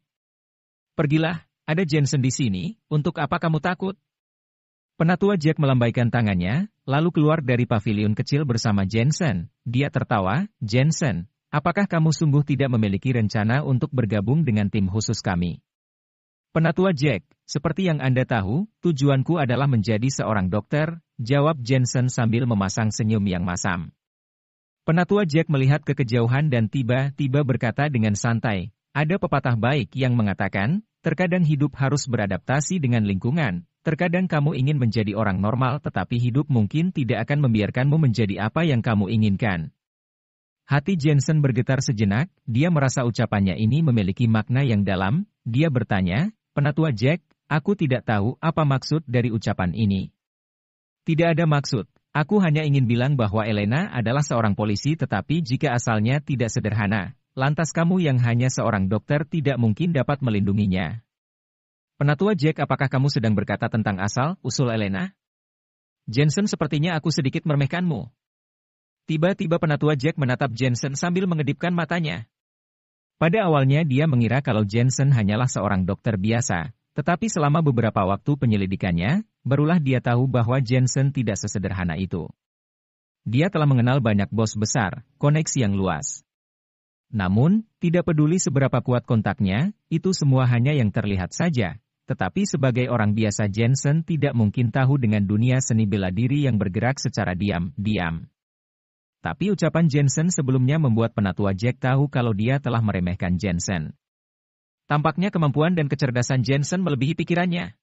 Pergilah, ada Jensen di sini, untuk apa kamu takut? Penatua Jack melambaikan tangannya, lalu keluar dari pavilion kecil bersama Jensen. Dia tertawa, Jensen, apakah kamu sungguh tidak memiliki rencana untuk bergabung dengan tim khusus kami? Penatua Jack, seperti yang Anda tahu, tujuanku adalah menjadi seorang dokter, jawab Jensen sambil memasang senyum yang masam. Penatua Jack melihat ke kejauhan dan tiba-tiba berkata dengan santai, ada pepatah baik yang mengatakan, terkadang hidup harus beradaptasi dengan lingkungan, terkadang kamu ingin menjadi orang normal tetapi hidup mungkin tidak akan membiarkanmu menjadi apa yang kamu inginkan. Hati Jensen bergetar sejenak, dia merasa ucapannya ini memiliki makna yang dalam, dia bertanya, Penatua Jack, aku tidak tahu apa maksud dari ucapan ini. Tidak ada maksud. Aku hanya ingin bilang bahwa Elena adalah seorang polisi tetapi jika asalnya tidak sederhana, lantas kamu yang hanya seorang dokter tidak mungkin dapat melindunginya. Penatua Jack, apakah kamu sedang berkata tentang asal-usul Elena? Jensen, sepertinya aku sedikit meremehkanmu. Tiba-tiba Penatua Jack menatap Jensen sambil mengedipkan matanya. Pada awalnya dia mengira kalau Jensen hanyalah seorang dokter biasa. Tetapi selama beberapa waktu penyelidikannya, barulah dia tahu bahwa Jensen tidak sesederhana itu. Dia telah mengenal banyak bos besar, koneksi yang luas. Namun, tidak peduli seberapa kuat kontaknya, itu semua hanya yang terlihat saja. Tetapi sebagai orang biasa Jensen tidak mungkin tahu dengan dunia seni bela diri yang bergerak secara diam-diam. Tapi ucapan Jensen sebelumnya membuat Penatua Jack tahu kalau dia telah meremehkan Jensen. Tampaknya kemampuan dan kecerdasan Jensen melebihi pikirannya.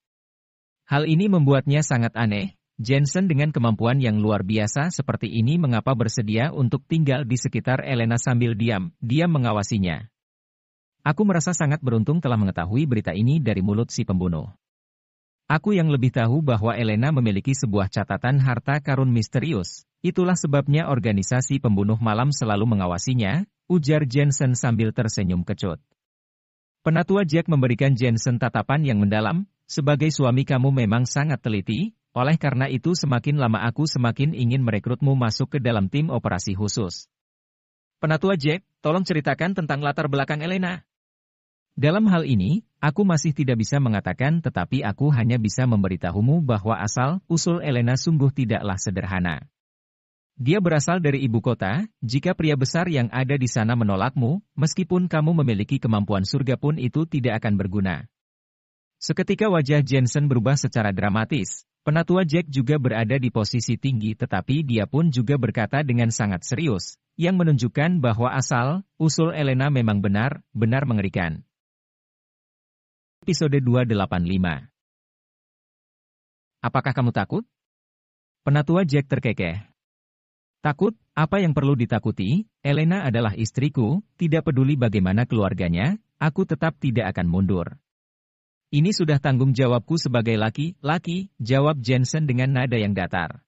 Hal ini membuatnya sangat aneh. Jensen dengan kemampuan yang luar biasa seperti ini mengapa bersedia untuk tinggal di sekitar Elena sambil diam mengawasinya. Aku merasa sangat beruntung telah mengetahui berita ini dari mulut si pembunuh. Aku yang lebih tahu bahwa Elena memiliki sebuah catatan harta karun misterius. Itulah sebabnya organisasi pembunuh malam selalu mengawasinya, ujar Jensen sambil tersenyum kecut. Penatua Jack memberikan Jensen tatapan yang mendalam, sebagai suami kamu memang sangat teliti, oleh karena itu semakin lama aku semakin ingin merekrutmu masuk ke dalam tim operasi khusus. Penatua Jack, tolong ceritakan tentang latar belakang Elena. Dalam hal ini, aku masih tidak bisa mengatakan tetapi aku hanya bisa memberitahumu bahwa asal-usul Elena sungguh tidaklah sederhana. Dia berasal dari ibu kota, jika pria besar yang ada di sana menolakmu, meskipun kamu memiliki kemampuan surga pun itu tidak akan berguna. Seketika wajah Jensen berubah secara dramatis. Penatua Jack juga berada di posisi tinggi tetapi dia pun juga berkata dengan sangat serius, yang menunjukkan bahwa asal-usul Elena memang benar-benar mengerikan. Episode 285. Apakah kamu takut? Penatua Jack terkekeh. Takut, apa yang perlu ditakuti? Elena adalah istriku, tidak peduli bagaimana keluarganya, aku tetap tidak akan mundur. Ini sudah tanggung jawabku sebagai laki-laki, jawab Jensen dengan nada yang datar.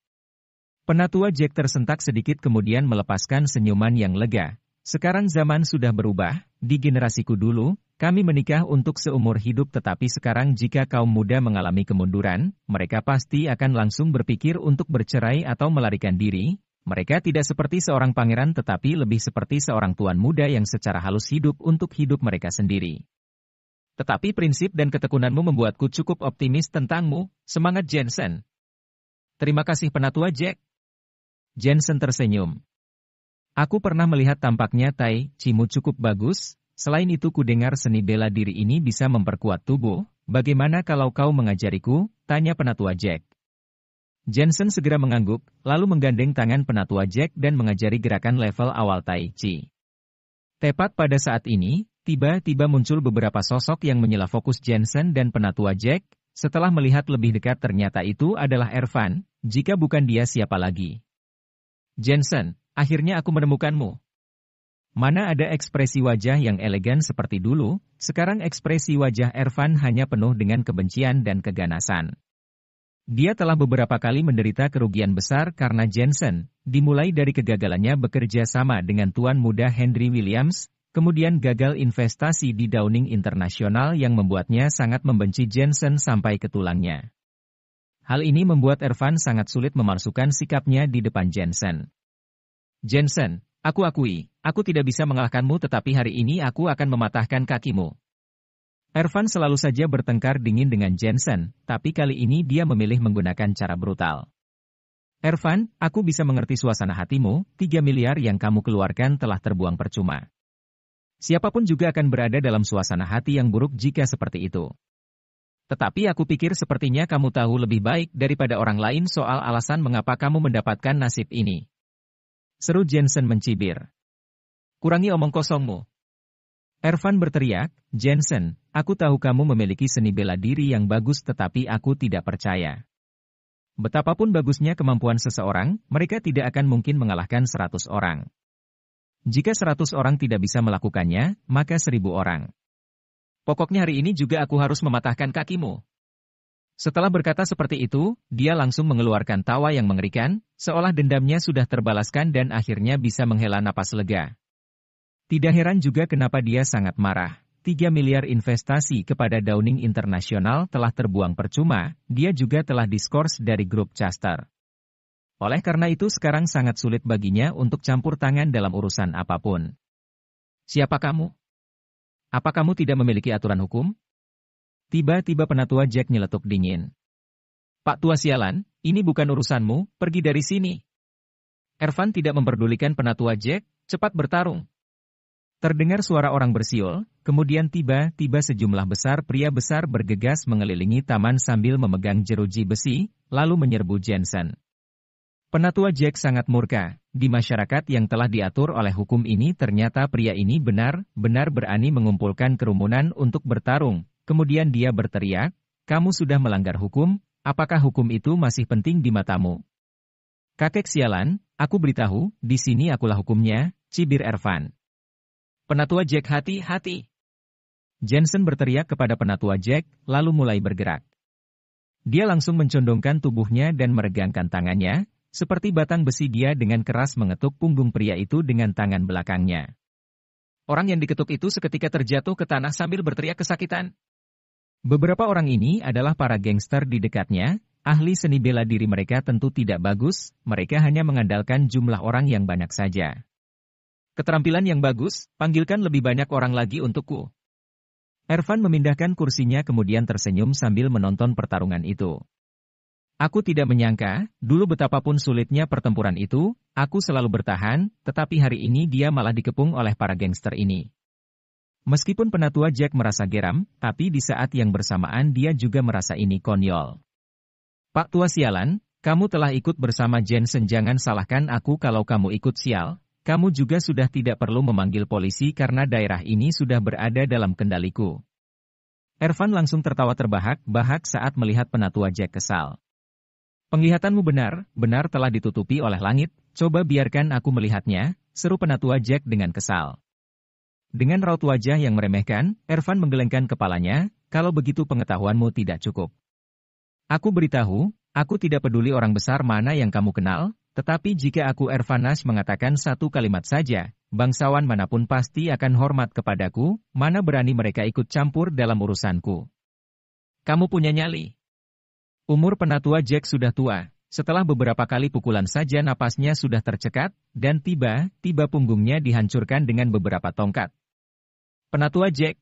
Penatua Jack tersentak sedikit kemudian melepaskan senyuman yang lega. Sekarang zaman sudah berubah, di generasiku dulu, kami menikah untuk seumur hidup tetapi sekarang jika kaum muda mengalami kemunduran, mereka pasti akan langsung berpikir untuk bercerai atau melarikan diri. Mereka tidak seperti seorang pangeran tetapi lebih seperti seorang tuan muda yang secara halus hidup untuk hidup mereka sendiri. Tetapi prinsip dan ketekunanmu membuatku cukup optimis tentangmu, semangat Jensen. Terima kasih Penatua Jack. Jensen tersenyum. Aku pernah melihat tampaknya Tai Chimu cukup bagus, selain itu kudengar seni bela diri ini bisa memperkuat tubuh, bagaimana kalau kau mengajariku, tanya Penatua Jack. Jensen segera mengangguk, lalu menggandeng tangan Penatua Jack dan mengajari gerakan level awal Tai Chi. Tepat pada saat ini, tiba-tiba muncul beberapa sosok yang menyela fokus Jensen dan Penatua Jack, setelah melihat lebih dekat ternyata itu adalah Ervan, jika bukan dia siapa lagi. Jensen, akhirnya aku menemukanmu. Mana ada ekspresi wajah yang elegan seperti dulu, sekarang ekspresi wajah Ervan hanya penuh dengan kebencian dan keganasan. Dia telah beberapa kali menderita kerugian besar karena Jensen, dimulai dari kegagalannya bekerja sama dengan tuan muda Henry Williams, kemudian gagal investasi di Downing International yang membuatnya sangat membenci Jensen sampai ke tulangnya. Hal ini membuat Ervan sangat sulit memalsukan sikapnya di depan Jensen. Jensen, aku akui, aku tidak bisa mengalahkanmu tetapi hari ini aku akan mematahkan kakimu. Ervan selalu saja bertengkar dingin dengan Jensen, tapi kali ini dia memilih menggunakan cara brutal. Ervan, aku bisa mengerti suasana hatimu, 3 miliar yang kamu keluarkan telah terbuang percuma. Siapapun juga akan berada dalam suasana hati yang buruk jika seperti itu. Tetapi aku pikir sepertinya kamu tahu lebih baik daripada orang lain soal alasan mengapa kamu mendapatkan nasib ini. Seru Jensen mencibir. Kurangi omong kosongmu. Ervan berteriak, Jensen, aku tahu kamu memiliki seni bela diri yang bagus tetapi aku tidak percaya. Betapapun bagusnya kemampuan seseorang, mereka tidak akan mungkin mengalahkan 100 orang. Jika 100 orang tidak bisa melakukannya, maka 1000 orang. Pokoknya hari ini juga aku harus mematahkan kakimu. Setelah berkata seperti itu, dia langsung mengeluarkan tawa yang mengerikan, seolah dendamnya sudah terbalaskan dan akhirnya bisa menghela napas lega. Tidak heran juga kenapa dia sangat marah. 3 miliar investasi kepada Downing International telah terbuang percuma, dia juga telah diskors dari grup Chaster. Oleh karena itu sekarang sangat sulit baginya untuk campur tangan dalam urusan apapun. Siapa kamu? Apa kamu tidak memiliki aturan hukum? Tiba-tiba penatua Jack nyeletuk dingin. Pak tua sialan, ini bukan urusanmu, pergi dari sini. Ervan tidak memperdulikan penatua Jack, cepat bertarung. Terdengar suara orang bersiul, kemudian tiba-tiba sejumlah besar pria besar bergegas mengelilingi taman sambil memegang jeruji besi, lalu menyerbu Jensen. Penatua Jack sangat murka, di masyarakat yang telah diatur oleh hukum ini ternyata pria ini benar-benar berani mengumpulkan kerumunan untuk bertarung. Kemudian dia berteriak, kamu sudah melanggar hukum, apakah hukum itu masih penting di matamu? Kakek sialan, aku beritahu, di sini akulah hukumnya, cibir Ervan. Penatua Jack hati-hati. Jensen berteriak kepada penatua Jack, lalu mulai bergerak. Dia langsung mencondongkan tubuhnya dan meregangkan tangannya, seperti batang besi dia dengan keras mengetuk punggung pria itu dengan tangan belakangnya. Orang yang diketuk itu seketika terjatuh ke tanah sambil berteriak kesakitan. Beberapa orang ini adalah para gangster di dekatnya, ahli seni bela diri mereka tentu tidak bagus, mereka hanya mengandalkan jumlah orang yang banyak saja. Keterampilan yang bagus, panggilkan lebih banyak orang lagi untukku. Ervan memindahkan kursinya kemudian tersenyum sambil menonton pertarungan itu. Aku tidak menyangka, dulu betapapun sulitnya pertempuran itu, aku selalu bertahan, tetapi hari ini dia malah dikepung oleh para gangster ini. Meskipun penatua Jack merasa geram, tapi di saat yang bersamaan dia juga merasa ini konyol. Pak tua sialan, kamu telah ikut bersama Jensen, jangan salahkan aku kalau kamu ikut sial, kamu juga sudah tidak perlu memanggil polisi karena daerah ini sudah berada dalam kendaliku. Ervan langsung tertawa terbahak-bahak saat melihat penatua Jack kesal. Penglihatanmu benar telah ditutupi oleh langit, coba biarkan aku melihatnya, seru penatua Jack dengan kesal. Dengan raut wajah yang meremehkan, Ervan menggelengkan kepalanya, kalau begitu pengetahuanmu tidak cukup. Aku beritahu, aku tidak peduli orang besar mana yang kamu kenal, tetapi jika aku Ervanas mengatakan satu kalimat saja, bangsawan manapun pasti akan hormat kepadaku, mana berani mereka ikut campur dalam urusanku. Kamu punya nyali. Umur penatua Jack sudah tua. Setelah beberapa kali pukulan saja napasnya sudah tercekat, dan tiba-tiba punggungnya dihancurkan dengan beberapa tongkat. Penatua Jack.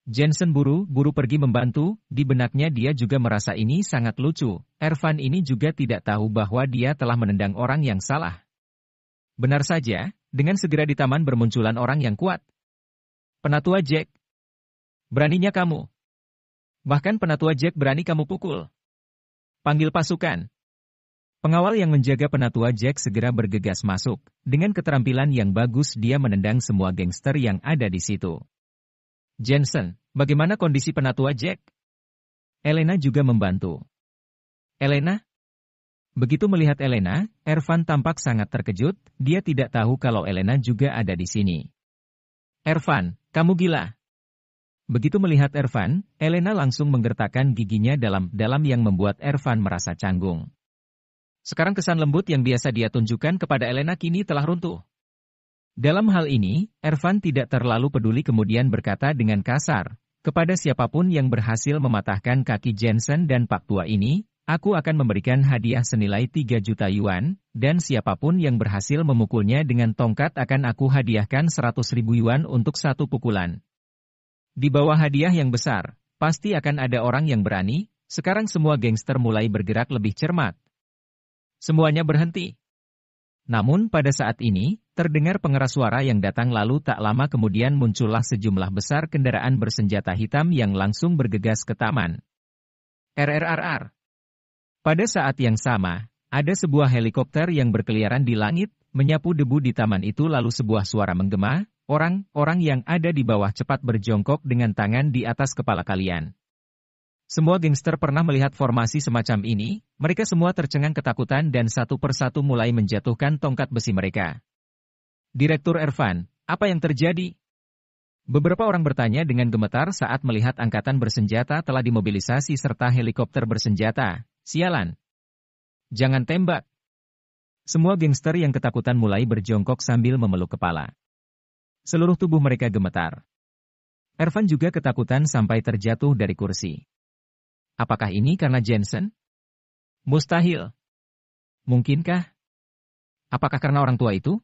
Jensen buru-buru pergi membantu, di benaknya dia juga merasa ini sangat lucu. Ervan ini juga tidak tahu bahwa dia telah menendang orang yang salah. Benar saja, dengan segera di taman bermunculan orang yang kuat. Penatua Jack. Beraninya kamu. Bahkan penatua Jack berani kamu pukul. Panggil pasukan. Pengawal yang menjaga penatua Jack segera bergegas masuk. Dengan keterampilan yang bagus dia menendang semua gangster yang ada di situ. Jensen, bagaimana kondisi penatua Jack? Elena juga membantu. Elena? Begitu melihat Elena, Ervan tampak sangat terkejut, dia tidak tahu kalau Elena juga ada di sini. Ervan, kamu gila. Begitu melihat Ervan, Elena langsung menggertakkan giginya dalam-dalam yang membuat Ervan merasa canggung. Sekarang kesan lembut yang biasa dia tunjukkan kepada Elena kini telah runtuh. Dalam hal ini, Ervan tidak terlalu peduli kemudian berkata dengan kasar, kepada siapapun yang berhasil mematahkan kaki Jensen dan Pak Tua ini, aku akan memberikan hadiah senilai 3 juta yuan, dan siapapun yang berhasil memukulnya dengan tongkat akan aku hadiahkan 100.000 yuan untuk satu pukulan. Di bawah hadiah yang besar, pasti akan ada orang yang berani. Sekarang semua gangster mulai bergerak lebih cermat. Semuanya berhenti. Namun pada saat ini, terdengar pengeras suara yang datang lalu tak lama kemudian muncullah sejumlah besar kendaraan bersenjata hitam yang langsung bergegas ke taman. RRRR. Pada saat yang sama, ada sebuah helikopter yang berkeliaran di langit, menyapu debu di taman itu lalu sebuah suara menggema, orang-orang yang ada di bawah cepat berjongkok dengan tangan di atas kepala kalian. Semua gangster pernah melihat formasi semacam ini, mereka semua tercengang ketakutan dan satu persatu mulai menjatuhkan tongkat besi mereka. Direktur Ervan, apa yang terjadi? Beberapa orang bertanya dengan gemetar saat melihat angkatan bersenjata telah dimobilisasi serta helikopter bersenjata. Sialan. Jangan tembak. Semua gangster yang ketakutan mulai berjongkok sambil memeluk kepala. Seluruh tubuh mereka gemetar. Ervan juga ketakutan sampai terjatuh dari kursi. Apakah ini karena Jensen? Mustahil. Mungkinkah? Apakah karena orang tua itu?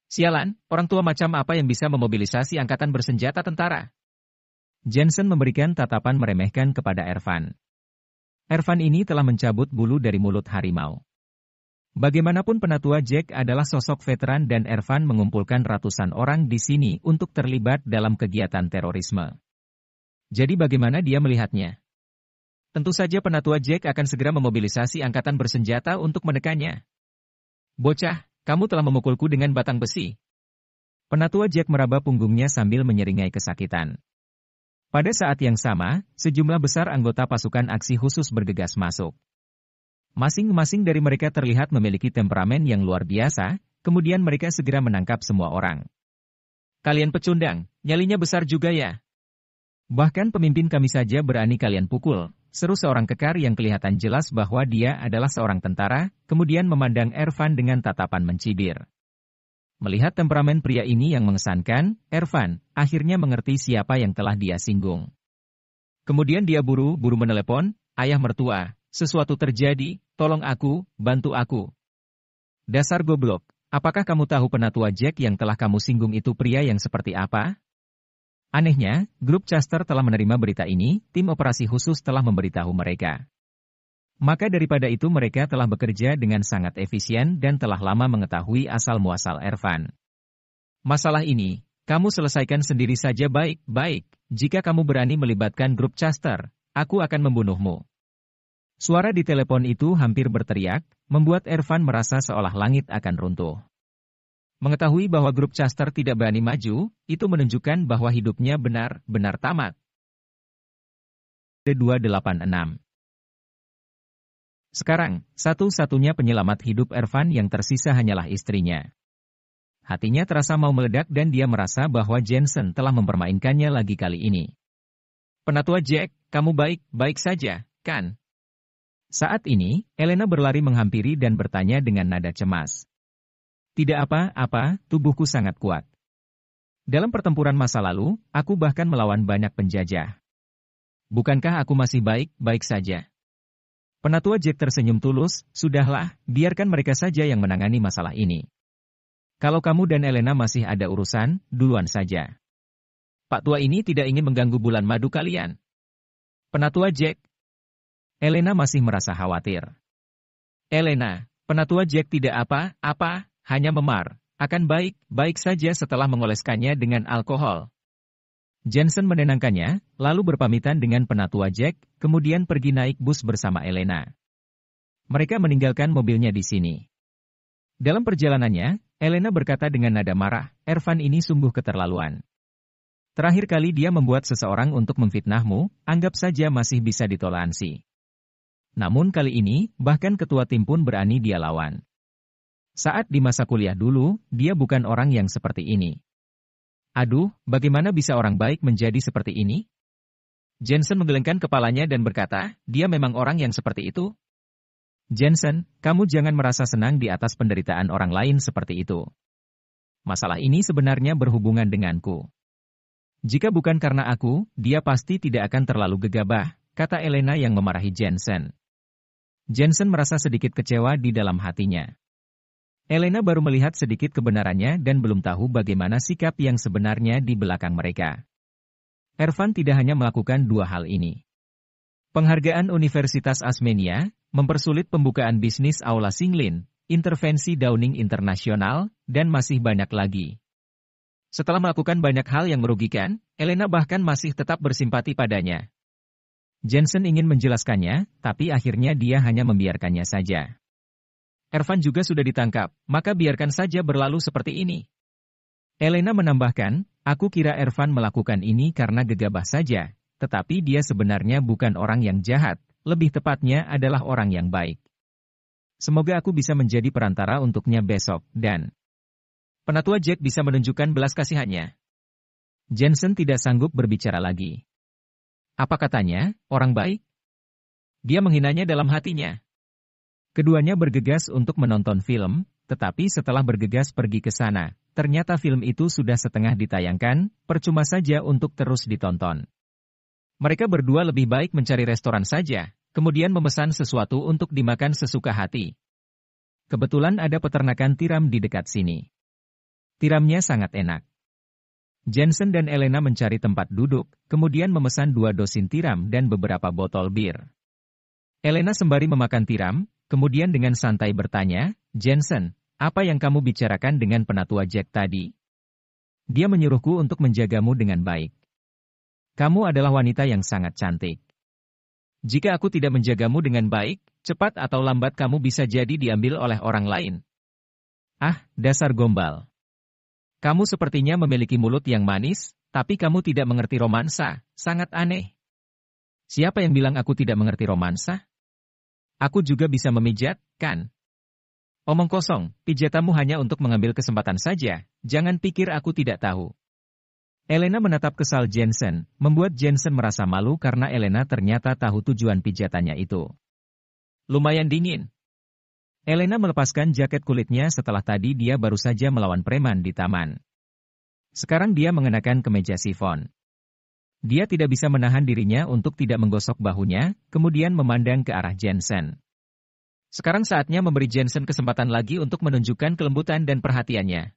Sialan, orang tua macam apa yang bisa memobilisasi angkatan bersenjata tentara? Jensen memberikan tatapan meremehkan kepada Ervan. Ervan ini telah mencabut bulu dari mulut harimau. Bagaimanapun Penatua Jack adalah sosok veteran dan Ervan mengumpulkan ratusan orang di sini untuk terlibat dalam kegiatan terorisme. Jadi bagaimana dia melihatnya? Tentu saja Penatua Jack akan segera memobilisasi angkatan bersenjata untuk menekannya. Bocah, kamu telah memukulku dengan batang besi. Penatua Jack meraba punggungnya sambil menyeringai kesakitan. Pada saat yang sama, sejumlah besar anggota pasukan aksi khusus bergegas masuk. Masing-masing dari mereka terlihat memiliki temperamen yang luar biasa, kemudian mereka segera menangkap semua orang. Kalian pecundang, nyalinya besar juga ya. Bahkan pemimpin kami saja berani kalian pukul, seru seorang kekar yang kelihatan jelas bahwa dia adalah seorang tentara, kemudian memandang Ervan dengan tatapan mencibir. Melihat temperamen pria ini yang mengesankan, Ervan akhirnya mengerti siapa yang telah dia singgung. Kemudian dia buru-buru menelepon, ayah mertua, sesuatu terjadi, tolong aku, bantu aku. Dasar goblok, apakah kamu tahu Penatua Jack yang telah kamu singgung itu pria yang seperti apa? Anehnya, grup Chester telah menerima berita ini, tim operasi khusus telah memberitahu mereka. Maka daripada itu mereka telah bekerja dengan sangat efisien dan telah lama mengetahui asal-muasal Ervan. Masalah ini, kamu selesaikan sendiri saja baik-baik, jika kamu berani melibatkan grup Chester, aku akan membunuhmu. Suara di telepon itu hampir berteriak, membuat Ervan merasa seolah langit akan runtuh. Mengetahui bahwa grup Chester tidak berani maju, itu menunjukkan bahwa hidupnya benar-benar tamat. 286. Sekarang, satu-satunya penyelamat hidup Ervan yang tersisa hanyalah istrinya. Hatinya terasa mau meledak dan dia merasa bahwa Jensen telah mempermainkannya lagi kali ini. Penatua Jack, kamu baik-baik saja, kan? Saat ini, Elena berlari menghampiri dan bertanya dengan nada cemas. Tidak apa-apa, tubuhku sangat kuat. Dalam pertempuran masa lalu, aku bahkan melawan banyak penjajah. Bukankah aku masih baik-baik saja? Penatua Jack tersenyum tulus, sudahlah, biarkan mereka saja yang menangani masalah ini. Kalau kamu dan Elena masih ada urusan, duluan saja. Pak tua ini tidak ingin mengganggu bulan madu kalian. Penatua Jack. Elena masih merasa khawatir. Elena, Penatua Jack tidak apa-apa, hanya memar, akan baik-baik saja setelah mengoleskannya dengan alkohol. Jensen menenangkannya, lalu berpamitan dengan Penatua Jack, kemudian pergi naik bus bersama Elena. Mereka meninggalkan mobilnya di sini. Dalam perjalanannya, Elena berkata dengan nada marah, Ervan ini sungguh keterlaluan. Terakhir kali dia membuat seseorang untuk memfitnahmu, anggap saja masih bisa ditoleransi. Namun kali ini, bahkan ketua tim pun berani dia lawan. Saat di masa kuliah dulu, dia bukan orang yang seperti ini. Aduh, bagaimana bisa orang baik menjadi seperti ini? Jensen menggelengkan kepalanya dan berkata, dia memang orang yang seperti itu. Jensen, kamu jangan merasa senang di atas penderitaan orang lain seperti itu. Masalah ini sebenarnya berhubungan denganku. Jika bukan karena aku, dia pasti tidak akan terlalu gegabah, kata Elena yang memarahi Jensen. Jensen merasa sedikit kecewa di dalam hatinya. Elena baru melihat sedikit kebenarannya dan belum tahu bagaimana sikap yang sebenarnya di belakang mereka. Ervan tidak hanya melakukan dua hal ini. Penghargaan Universitas Asmenia, mempersulit pembukaan bisnis Aula Singlin, intervensi Downing Internasional, dan masih banyak lagi. Setelah melakukan banyak hal yang merugikan, Elena bahkan masih tetap bersimpati padanya. Jensen ingin menjelaskannya, tapi akhirnya dia hanya membiarkannya saja. Ervan juga sudah ditangkap, maka biarkan saja berlalu seperti ini. Elena menambahkan, aku kira Ervan melakukan ini karena gegabah saja, tetapi dia sebenarnya bukan orang yang jahat, lebih tepatnya adalah orang yang baik. Semoga aku bisa menjadi perantara untuknya besok, dan Penatua Jack bisa menunjukkan belas kasihannya. Jensen tidak sanggup berbicara lagi. Apa katanya, orang baik? Dia menghinanya dalam hatinya. Keduanya bergegas untuk menonton film, tetapi setelah bergegas pergi ke sana, ternyata film itu sudah setengah ditayangkan, percuma saja untuk terus ditonton. Mereka berdua lebih baik mencari restoran saja, kemudian memesan sesuatu untuk dimakan sesuka hati. Kebetulan ada peternakan tiram di dekat sini. Tiramnya sangat enak. Jensen dan Elena mencari tempat duduk, kemudian memesan 2 dosin tiram dan beberapa botol bir. Elena sembari memakan tiram, kemudian dengan santai bertanya, Jensen, apa yang kamu bicarakan dengan penatua Jack tadi? Dia menyuruhku untuk menjagamu dengan baik. Kamu adalah wanita yang sangat cantik. Jika aku tidak menjagamu dengan baik, cepat atau lambat kamu bisa jadi diambil oleh orang lain. Ah, dasar gombal. Kamu sepertinya memiliki mulut yang manis, tapi kamu tidak mengerti romansa, sangat aneh. Siapa yang bilang aku tidak mengerti romansa? Aku juga bisa memijat, kan? Omong kosong, pijatanmu hanya untuk mengambil kesempatan saja, jangan pikir aku tidak tahu. Elena menatap kesal Jensen, membuat Jensen merasa malu karena Elena ternyata tahu tujuan pijatannya itu. Lumayan dingin. Elena melepaskan jaket kulitnya setelah tadi dia baru saja melawan preman di taman. Sekarang dia mengenakan kemeja sifon. Dia tidak bisa menahan dirinya untuk tidak menggosok bahunya, kemudian memandang ke arah Jensen. Sekarang saatnya memberi Jensen kesempatan lagi untuk menunjukkan kelembutan dan perhatiannya.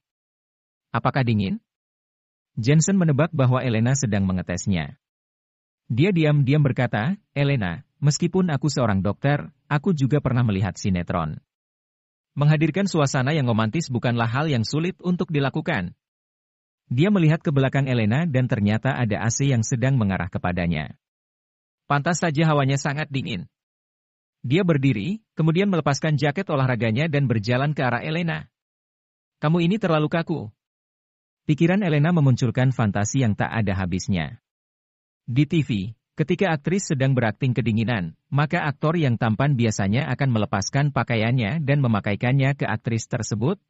Apakah dingin? Jensen menebak bahwa Elena sedang mengetesnya. Dia diam-diam berkata, Elena, meskipun aku seorang dokter, aku juga pernah melihat sinetron. Menghadirkan suasana yang romantis bukanlah hal yang sulit untuk dilakukan. Dia melihat ke belakang Elena dan ternyata ada AC yang sedang mengarah kepadanya. Pantas saja hawanya sangat dingin. Dia berdiri, kemudian melepaskan jaket olahraganya dan berjalan ke arah Elena. Kamu ini terlalu kaku. Pikiran Elena memunculkan fantasi yang tak ada habisnya. Di TV, ketika aktris sedang berakting kedinginan, maka aktor yang tampan biasanya akan melepaskan pakaiannya dan memakaikannya ke aktris tersebut.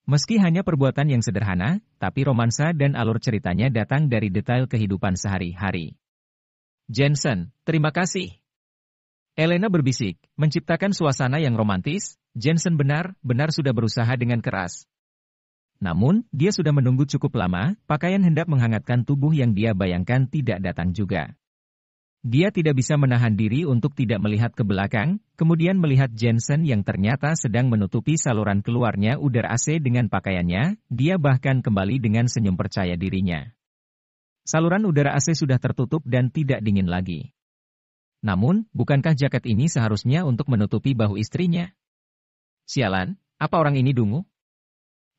Meski hanya perbuatan yang sederhana, tapi romansa dan alur ceritanya datang dari detail kehidupan sehari-hari. Jensen, terima kasih. Elena berbisik, menciptakan suasana yang romantis. Jensen benar-benar sudah berusaha dengan keras. Namun, dia sudah menunggu cukup lama, pakaian hendak menghangatkan tubuh yang dia bayangkan tidak datang juga. Dia tidak bisa menahan diri untuk tidak melihat ke belakang, kemudian melihat Jensen yang ternyata sedang menutupi saluran keluarnya udara AC dengan pakaiannya, dia bahkan kembali dengan senyum percaya dirinya. Saluran udara AC sudah tertutup dan tidak dingin lagi. Namun, bukankah jaket ini seharusnya untuk menutupi bahu istrinya? Sialan, apa orang ini dungu?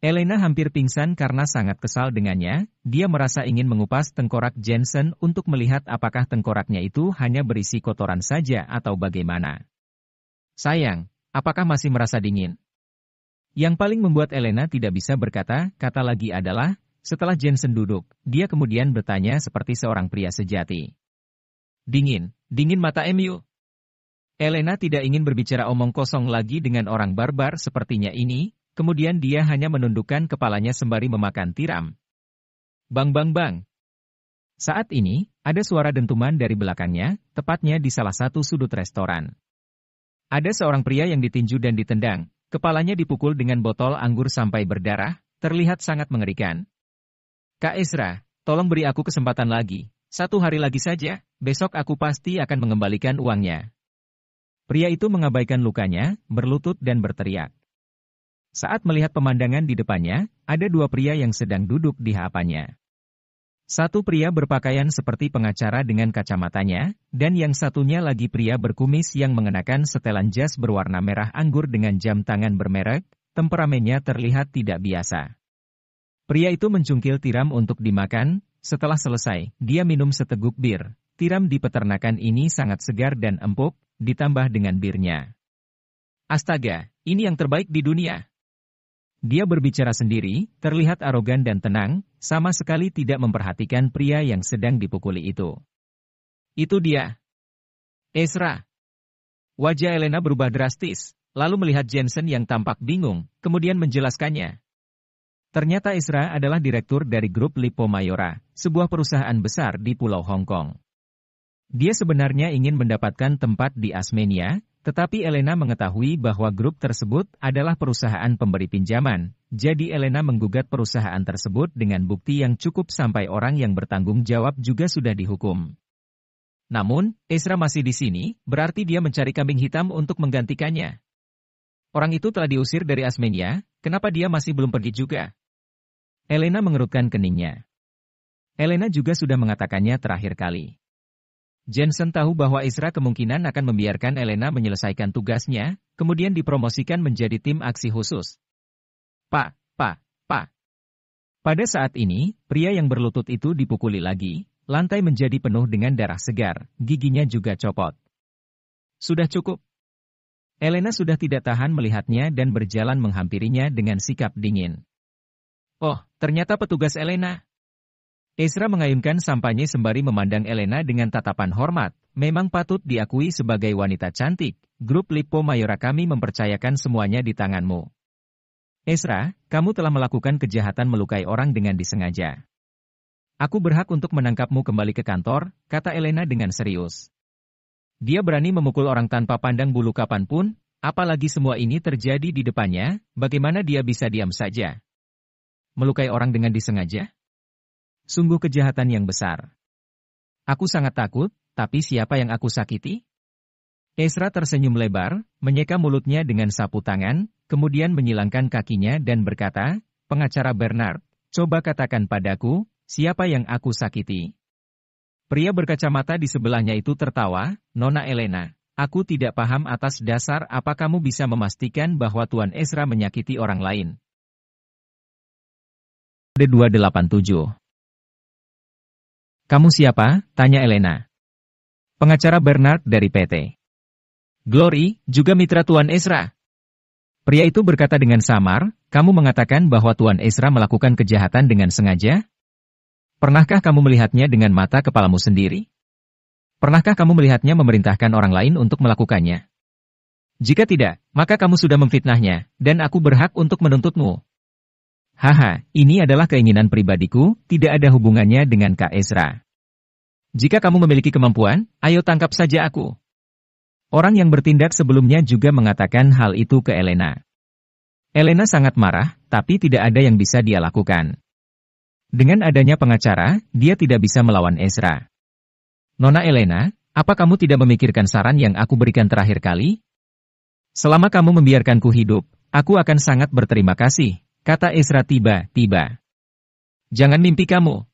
Elena hampir pingsan karena sangat kesal dengannya, dia merasa ingin mengupas tengkorak Jensen untuk melihat apakah tengkoraknya itu hanya berisi kotoran saja atau bagaimana. Sayang, apakah masih merasa dingin? Yang paling membuat Elena tidak bisa berkata-kata lagi adalah, setelah Jensen duduk, dia kemudian bertanya seperti seorang pria sejati. Dingin, dingin mata MU. Elena tidak ingin berbicara omong kosong lagi dengan orang barbar sepertinya ini, kemudian dia hanya menundukkan kepalanya sembari memakan tiram. Bang bang bang. Saat ini, ada suara dentuman dari belakangnya, tepatnya di salah satu sudut restoran. Ada seorang pria yang ditinju dan ditendang, kepalanya dipukul dengan botol anggur sampai berdarah, terlihat sangat mengerikan. Kak Ezra, tolong beri aku kesempatan lagi. 1 hari lagi saja, besok aku pasti akan mengembalikan uangnya. Pria itu mengabaikan lukanya, berlutut dan berteriak. Saat melihat pemandangan di depannya, ada 2 pria yang sedang duduk di hadapannya. Satu pria berpakaian seperti pengacara dengan kacamatanya, dan yang satunya lagi pria berkumis yang mengenakan setelan jas berwarna merah anggur dengan jam tangan bermerek, temperamennya terlihat tidak biasa. Pria itu mencungkil tiram untuk dimakan, setelah selesai, dia minum seteguk bir. Tiram di peternakan ini sangat segar dan empuk, ditambah dengan birnya. Astaga, ini yang terbaik di dunia. Dia berbicara sendiri, terlihat arogan dan tenang, sama sekali tidak memperhatikan pria yang sedang dipukuli itu. Itu dia. Ezra. Wajah Elena berubah drastis, lalu melihat Jensen yang tampak bingung, kemudian menjelaskannya. Ternyata Ezra adalah direktur dari grup Lippo Mayora, sebuah perusahaan besar di Pulau Hong Kong. Dia sebenarnya ingin mendapatkan tempat di Asmenia, tetapi Elena mengetahui bahwa grup tersebut adalah perusahaan pemberi pinjaman, jadi Elena menggugat perusahaan tersebut dengan bukti yang cukup sampai orang yang bertanggung jawab juga sudah dihukum. Namun, Ezra masih di sini, berarti dia mencari kambing hitam untuk menggantikannya. Orang itu telah diusir dari Asmenia, kenapa dia masih belum pergi juga? Elena mengerutkan keningnya. Elena juga sudah mengatakannya terakhir kali. Jensen tahu bahwa Ezra kemungkinan akan membiarkan Elena menyelesaikan tugasnya, kemudian dipromosikan menjadi tim aksi khusus. Pak. Pada saat ini, pria yang berlutut itu dipukuli lagi, lantai menjadi penuh dengan darah segar, giginya juga copot. Sudah cukup. Elena sudah tidak tahan melihatnya dan berjalan menghampirinya dengan sikap dingin. Oh, ternyata petugas Elena. Ezra mengayunkan sampahnya sembari memandang Elena dengan tatapan hormat. Memang patut diakui sebagai wanita cantik. Grup Lippo Mayora kami mempercayakan semuanya di tanganmu. Ezra, kamu telah melakukan kejahatan melukai orang dengan disengaja. Aku berhak untuk menangkapmu kembali ke kantor, kata Elena dengan serius. Dia berani memukul orang tanpa pandang bulu kapanpun, apalagi semua ini terjadi di depannya, bagaimana dia bisa diam saja? Melukai orang dengan disengaja? Sungguh kejahatan yang besar. Aku sangat takut, tapi siapa yang aku sakiti? Ezra tersenyum lebar, menyeka mulutnya dengan sapu tangan, kemudian menyilangkan kakinya dan berkata, pengacara Bernard, coba katakan padaku, siapa yang aku sakiti? Pria berkacamata di sebelahnya itu tertawa, Nona Elena, aku tidak paham atas dasar apa kamu bisa memastikan bahwa Tuan Ezra menyakiti orang lain. 287. Kamu siapa? Tanya Elena. Pengacara Bernard dari PT Glory, juga mitra Tuan Ezra. Pria itu berkata dengan samar, kamu mengatakan bahwa Tuan Ezra melakukan kejahatan dengan sengaja? Pernahkah kamu melihatnya dengan mata kepalamu sendiri? Pernahkah kamu melihatnya memerintahkan orang lain untuk melakukannya? Jika tidak, maka kamu sudah memfitnahnya, dan aku berhak untuk menuntutmu. Haha, ini adalah keinginan pribadiku, tidak ada hubungannya dengan Kak Ezra. Jika kamu memiliki kemampuan, ayo tangkap saja aku. Orang yang bertindak sebelumnya juga mengatakan hal itu ke Elena. Elena sangat marah, tapi tidak ada yang bisa dia lakukan. Dengan adanya pengacara, dia tidak bisa melawan Ezra. Nona Elena, apa kamu tidak memikirkan saran yang aku berikan terakhir kali? Selama kamu membiarkanku hidup, aku akan sangat berterima kasih. Kata Ezra tiba-tiba. Jangan mimpi kamu.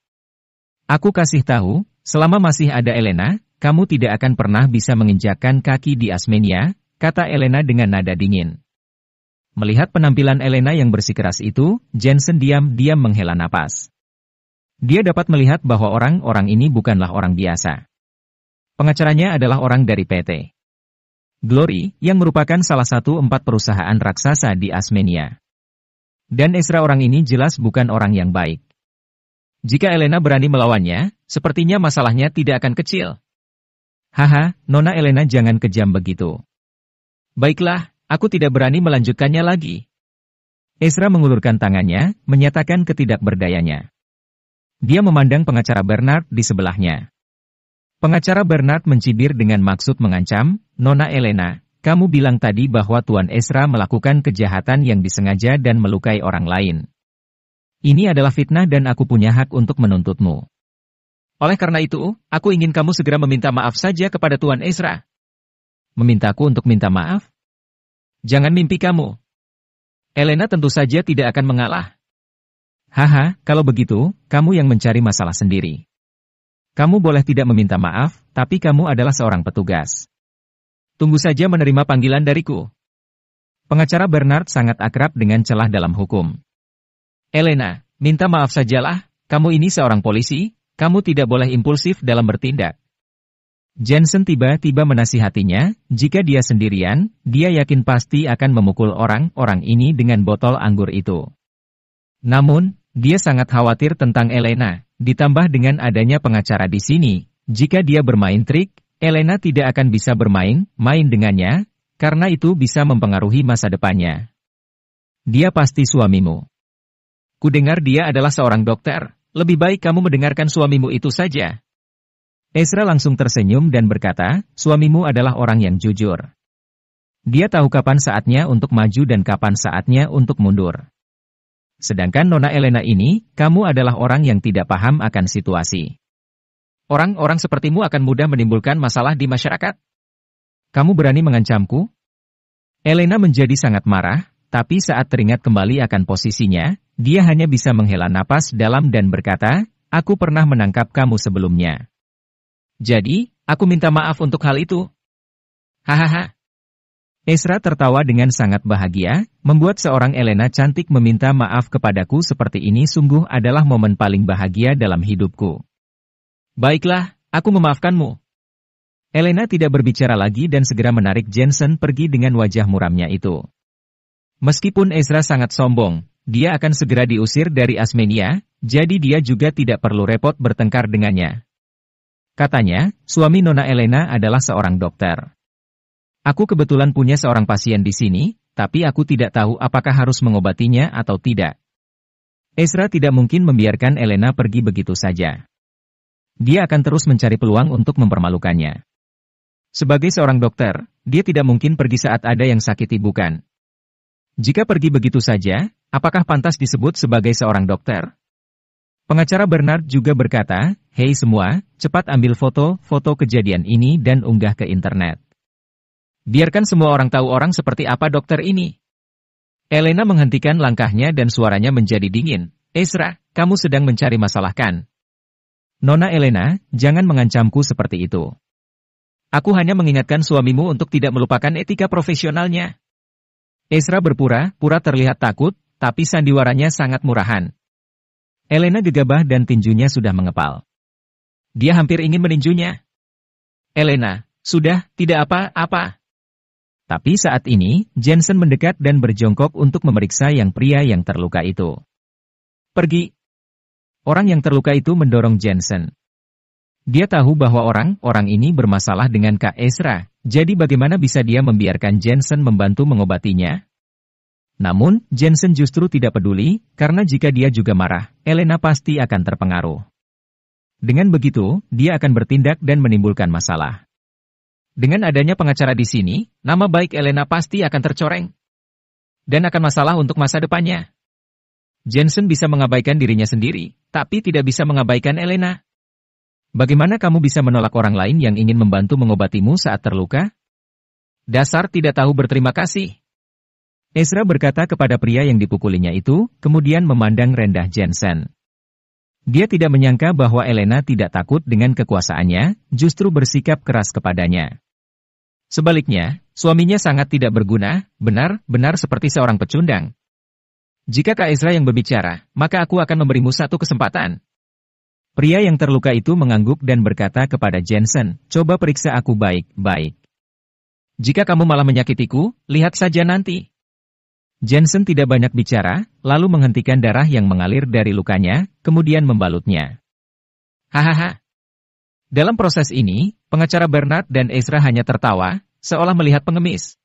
Aku kasih tahu, selama masih ada Elena, kamu tidak akan pernah bisa menginjakkan kaki di Asmenia, kata Elena dengan nada dingin. Melihat penampilan Elena yang bersikeras itu, Jensen diam-diam menghela napas. Dia dapat melihat bahwa orang-orang ini bukanlah orang biasa. Pengacaranya adalah orang dari PT Glory, yang merupakan salah satu 4 perusahaan raksasa di Asmenia. Dan Ezra orang ini jelas bukan orang yang baik. Jika Elena berani melawannya, sepertinya masalahnya tidak akan kecil. Haha, Nona Elena jangan kejam begitu. Baiklah, aku tidak berani melanjutkannya lagi. Ezra mengulurkan tangannya, menyatakan ketidakberdayanya. Dia memandang pengacara Bernard di sebelahnya. Pengacara Bernard mencibir dengan maksud mengancam, Nona Elena, kamu bilang tadi bahwa Tuan Ezra melakukan kejahatan yang disengaja dan melukai orang lain. Ini adalah fitnah dan aku punya hak untuk menuntutmu. Oleh karena itu, aku ingin kamu segera meminta maaf saja kepada Tuan Ezra. Memintaku untuk minta maaf? Jangan mimpi kamu. Elena tentu saja tidak akan mengalah. Haha, kalau begitu, kamu yang mencari masalah sendiri. Kamu boleh tidak meminta maaf, tapi kamu adalah seorang petugas. Tunggu saja menerima panggilan dariku. Pengacara Bernard sangat akrab dengan celah dalam hukum. Elena, minta maaf sajalah, kamu ini seorang polisi, kamu tidak boleh impulsif dalam bertindak. Jensen tiba-tiba menasihatinya, jika dia sendirian, dia yakin pasti akan memukul orang-orang ini dengan botol anggur itu. Namun, dia sangat khawatir tentang Elena, ditambah dengan adanya pengacara di sini. Jika dia bermain trik, Elena tidak akan bisa bermain dengannya, karena itu bisa mempengaruhi masa depannya. Dia pasti suamimu. Kudengar dia adalah seorang dokter, lebih baik kamu mendengarkan suamimu itu saja. Ezra langsung tersenyum dan berkata, suamimu adalah orang yang jujur. Dia tahu kapan saatnya untuk maju dan kapan saatnya untuk mundur. Sedangkan Nona Elena ini, kamu adalah orang yang tidak paham akan situasi. Orang-orang sepertimu akan mudah menimbulkan masalah di masyarakat. Kamu berani mengancamku? Elena menjadi sangat marah, tapi saat teringat kembali akan posisinya, dia hanya bisa menghela napas dalam dan berkata, aku pernah menangkap kamu sebelumnya. Jadi, aku minta maaf untuk hal itu. Hahaha. Ezra tertawa dengan sangat bahagia, membuat seorang Elena cantik meminta maaf kepadaku seperti ini sungguh adalah momen paling bahagia dalam hidupku. Baiklah, aku memaafkanmu. Elena tidak berbicara lagi dan segera menarik Jensen pergi dengan wajah muramnya itu. Meskipun Ezra sangat sombong, dia akan segera diusir dari Asmenia, jadi dia juga tidak perlu repot bertengkar dengannya. Katanya, suami Nona Elena adalah seorang dokter. Aku kebetulan punya seorang pasien di sini, tapi aku tidak tahu apakah harus mengobatinya atau tidak. Ezra tidak mungkin membiarkan Elena pergi begitu saja. Dia akan terus mencari peluang untuk mempermalukannya. Sebagai seorang dokter, dia tidak mungkin pergi saat ada yang sakiti bukan? Jika pergi begitu saja, apakah pantas disebut sebagai seorang dokter? Pengacara Bernard juga berkata, hei semua, cepat ambil foto-foto kejadian ini dan unggah ke internet. Biarkan semua orang tahu orang seperti apa dokter ini. Elena menghentikan langkahnya dan suaranya menjadi dingin. Ezra, kamu sedang mencari masalah kan? Nona Elena, jangan mengancamku seperti itu. Aku hanya mengingatkan suamimu untuk tidak melupakan etika profesionalnya. Ezra berpura-pura terlihat takut, tapi sandiwaranya sangat murahan. Elena gegabah dan tinjunya sudah mengepal. Dia hampir ingin meninjunya. Elena, sudah, tidak apa-apa. Tapi saat ini, Jensen mendekat dan berjongkok untuk memeriksa yang pria yang terluka itu. Pergi. Orang yang terluka itu mendorong Jensen. Dia tahu bahwa orang ini bermasalah dengan Kak Ezra, jadi bagaimana bisa dia membiarkan Jensen membantu mengobatinya? Namun, Jensen justru tidak peduli, karena jika dia juga marah, Elena pasti akan terpengaruh. Dengan begitu, dia akan bertindak dan menimbulkan masalah. Dengan adanya pengacara di sini, nama baik Elena pasti akan tercoreng. Dan akan masalah untuk masa depannya. Jensen bisa mengabaikan dirinya sendiri, tapi tidak bisa mengabaikan Elena. Bagaimana kamu bisa menolak orang lain yang ingin membantu mengobatimu saat terluka? Dasar tidak tahu berterima kasih. Ezra berkata kepada pria yang dipukulinya itu, kemudian memandang rendah Jensen. Dia tidak menyangka bahwa Elena tidak takut dengan kekuasaannya, justru bersikap keras kepadanya. Sebaliknya, suaminya sangat tidak berguna, benar-benar seperti seorang pecundang. Jika Kak Ezra yang berbicara, maka aku akan memberimu satu kesempatan. Pria yang terluka itu mengangguk dan berkata kepada Jensen, coba periksa aku baik-baik. Jika kamu malah menyakitiku, lihat saja nanti. Jensen tidak banyak bicara, lalu menghentikan darah yang mengalir dari lukanya, kemudian membalutnya. Hahaha. Dalam proses ini, pengacara Bernard dan Ezra hanya tertawa, seolah melihat pengemis.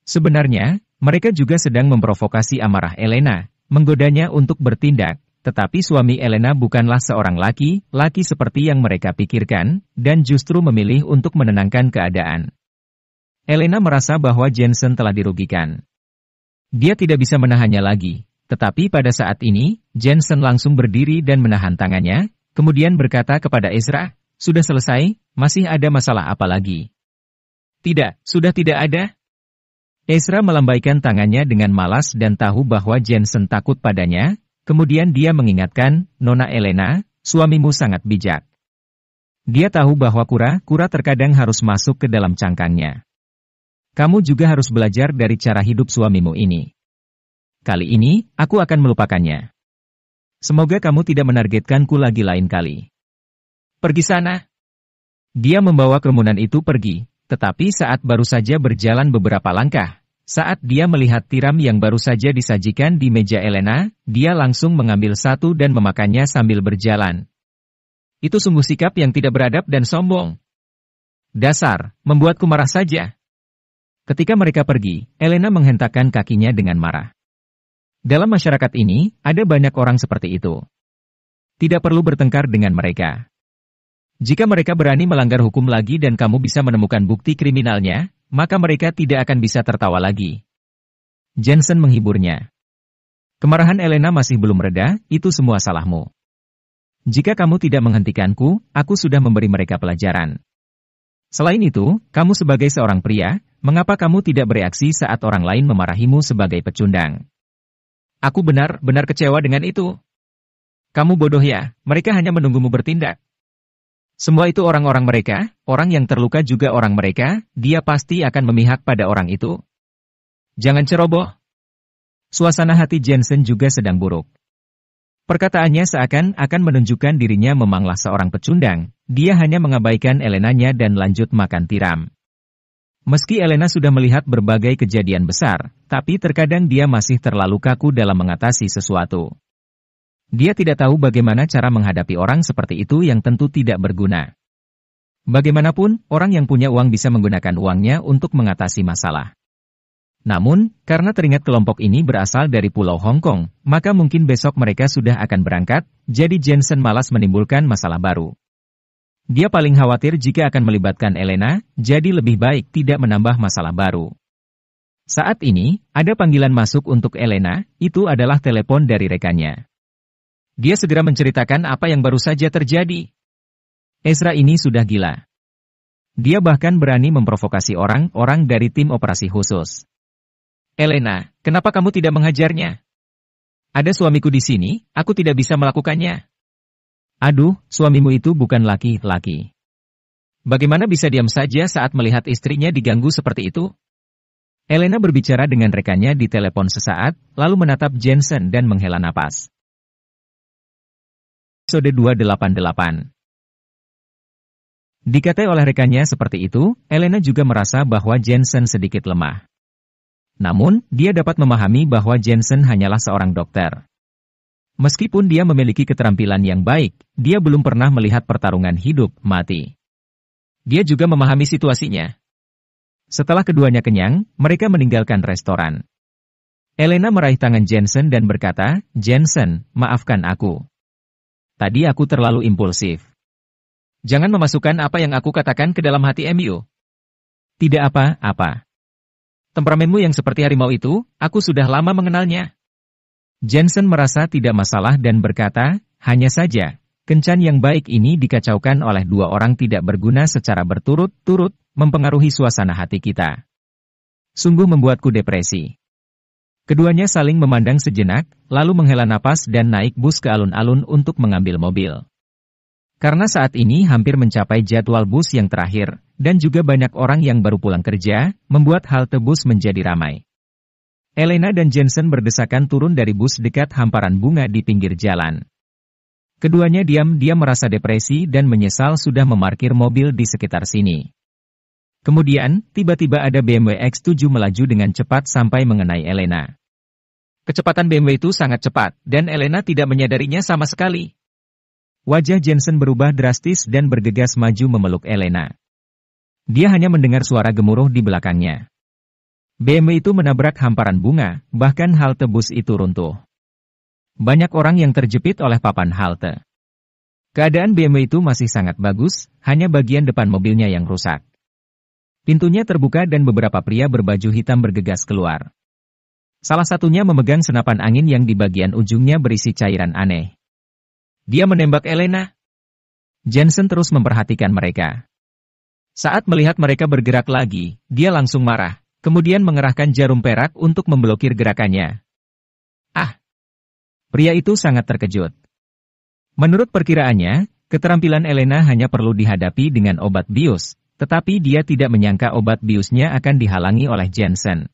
Sebenarnya, mereka juga sedang memprovokasi amarah Elena, menggodanya untuk bertindak, tetapi suami Elena bukanlah seorang laki-laki seperti yang mereka pikirkan, dan justru memilih untuk menenangkan keadaan. Elena merasa bahwa Jensen telah dirugikan. Dia tidak bisa menahannya lagi, tetapi pada saat ini, Jensen langsung berdiri dan menahan tangannya, kemudian berkata kepada Ezra, "Sudah selesai, masih ada masalah apa lagi?" "Tidak, sudah tidak ada." Ezra melambaikan tangannya dengan malas dan tahu bahwa Jensen takut padanya, kemudian dia mengingatkan, "Nona Elena, suamimu sangat bijak. Dia tahu bahwa kura-kura terkadang harus masuk ke dalam cangkangnya. Kamu juga harus belajar dari cara hidup suamimu ini. Kali ini, aku akan melupakannya. Semoga kamu tidak menargetkanku lagi lain kali. Pergi sana." Dia membawa kerumunan itu pergi. Tetapi saat baru saja berjalan beberapa langkah, saat dia melihat tiram yang baru saja disajikan di meja Elena, dia langsung mengambil satu dan memakannya sambil berjalan. Itu sungguh sikap yang tidak beradab dan sombong. Dasar, membuatku marah saja. Ketika mereka pergi, Elena menghentakkan kakinya dengan marah. Dalam masyarakat ini, ada banyak orang seperti itu. Tidak perlu bertengkar dengan mereka. Jika mereka berani melanggar hukum lagi dan kamu bisa menemukan bukti kriminalnya, maka mereka tidak akan bisa tertawa lagi. Jensen menghiburnya. Kemarahan Elena masih belum reda, itu semua salahmu. Jika kamu tidak menghentikanku, aku sudah memberi mereka pelajaran. Selain itu, kamu sebagai seorang pria, mengapa kamu tidak bereaksi saat orang lain memarahimu sebagai pecundang? Aku benar-benar kecewa dengan itu. Kamu bodoh ya, mereka hanya menunggumu bertindak. Semua itu orang-orang mereka, orang yang terluka juga orang mereka, dia pasti akan memihak pada orang itu. Jangan ceroboh. Suasana hati Jensen juga sedang buruk. Perkataannya seakan-akan menunjukkan dirinya memanglah seorang pecundang, dia hanya mengabaikan Elenanya dan lanjut makan tiram. Meski Elena sudah melihat berbagai kejadian besar, tapi terkadang dia masih terlalu kaku dalam mengatasi sesuatu. Dia tidak tahu bagaimana cara menghadapi orang seperti itu yang tentu tidak berguna. Bagaimanapun, orang yang punya uang bisa menggunakan uangnya untuk mengatasi masalah. Namun, karena teringat kelompok ini berasal dari Pulau Hong Kong, maka mungkin besok mereka sudah akan berangkat, jadi Jensen malas menimbulkan masalah baru. Dia paling khawatir jika akan melibatkan Elena, jadi lebih baik tidak menambah masalah baru. Saat ini, ada panggilan masuk untuk Elena, itu adalah telepon dari rekannya. Dia segera menceritakan apa yang baru saja terjadi. Ezra ini sudah gila. Dia bahkan berani memprovokasi orang-orang dari tim operasi khusus. Elena, kenapa kamu tidak menghajarnya? Ada suamiku di sini, aku tidak bisa melakukannya. Aduh, suamimu itu bukan laki-laki. Bagaimana bisa diam saja saat melihat istrinya diganggu seperti itu? Elena berbicara dengan rekannya di telepon sesaat, lalu menatap Jensen dan menghela napas. Episode 288. Dikatai oleh rekannya seperti itu, Elena juga merasa bahwa Jensen sedikit lemah. Namun, dia dapat memahami bahwa Jensen hanyalah seorang dokter. Meskipun dia memiliki keterampilan yang baik, dia belum pernah melihat pertarungan hidup-mati. Dia juga memahami situasinya. Setelah keduanya kenyang, mereka meninggalkan restoran. Elena meraih tangan Jensen dan berkata, "Jensen, maafkan aku. Tadi aku terlalu impulsif. Jangan memasukkan apa yang aku katakan ke dalam hati MU. Tidak apa-apa. Temperamenmu yang seperti harimau itu, aku sudah lama mengenalnya." Jensen merasa tidak masalah dan berkata, "Hanya saja, kencan yang baik ini dikacaukan oleh dua orang tidak berguna secara berturut-turut, mempengaruhi suasana hati kita. Sungguh membuatku depresi." Keduanya saling memandang sejenak, lalu menghela napas dan naik bus ke alun-alun untuk mengambil mobil. Karena saat ini hampir mencapai jadwal bus yang terakhir, dan juga banyak orang yang baru pulang kerja, membuat halte bus menjadi ramai. Elena dan Jensen berdesakan turun dari bus dekat hamparan bunga di pinggir jalan. Keduanya diam-diam merasa depresi dan menyesal sudah memarkir mobil di sekitar sini. Kemudian, tiba-tiba ada BMW X7 melaju dengan cepat sampai mengenai Elena. Kecepatan BMW itu sangat cepat, dan Elena tidak menyadarinya sama sekali. Wajah Jensen berubah drastis dan bergegas maju memeluk Elena. Dia hanya mendengar suara gemuruh di belakangnya. BMW itu menabrak hamparan bunga, bahkan halte bus itu runtuh. Banyak orang yang terjepit oleh papan halte. Keadaan BMW itu masih sangat bagus, hanya bagian depan mobilnya yang rusak. Pintunya terbuka dan beberapa pria berbaju hitam bergegas keluar. Salah satunya memegang senapan angin yang di bagian ujungnya berisi cairan aneh. Dia menembak Elena. Jensen terus memperhatikan mereka. Saat melihat mereka bergerak lagi, dia langsung marah, kemudian mengerahkan jarum perak untuk memblokir gerakannya. Ah! Pria itu sangat terkejut. Menurut perkiraannya, keterampilan Elena hanya perlu dihadapi dengan obat bius, tetapi dia tidak menyangka obat biusnya akan dihalangi oleh Jensen.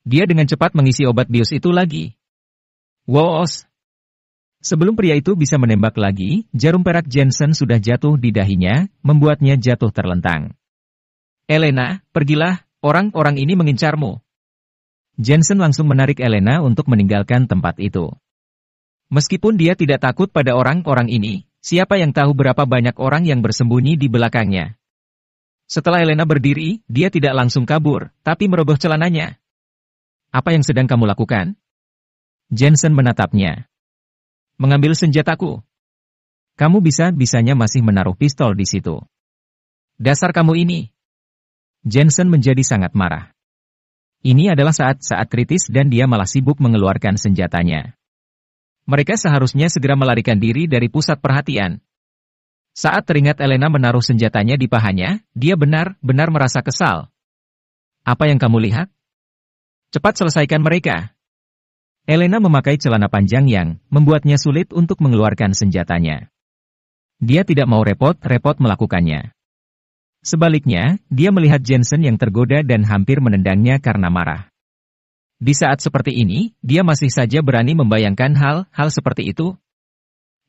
Dia dengan cepat mengisi obat bius itu lagi. Woos! Sebelum pria itu bisa menembak lagi, jarum perak Jensen sudah jatuh di dahinya, membuatnya jatuh terlentang. Elena, pergilah, orang-orang ini mengincarmu. Jensen langsung menarik Elena untuk meninggalkan tempat itu. Meskipun dia tidak takut pada orang-orang ini, siapa yang tahu berapa banyak orang yang bersembunyi di belakangnya. Setelah Elena berdiri, dia tidak langsung kabur, tapi merogoh celananya. Apa yang sedang kamu lakukan? Jensen menatapnya. Mengambil senjataku. Kamu bisa-bisanya masih menaruh pistol di situ. Dasar kamu ini. Jensen menjadi sangat marah. Ini adalah saat-saat kritis dan dia malah sibuk mengeluarkan senjatanya. Mereka seharusnya segera melarikan diri dari pusat perhatian. Saat teringat Elena menaruh senjatanya di pahanya, dia benar-benar merasa kesal. Apa yang kamu lihat? Cepat selesaikan mereka. Elena memakai celana panjang yang membuatnya sulit untuk mengeluarkan senjatanya. Dia tidak mau repot-repot melakukannya. Sebaliknya, dia melihat Jensen yang tergoda dan hampir menendangnya karena marah. Di saat seperti ini, dia masih saja berani membayangkan hal-hal seperti itu.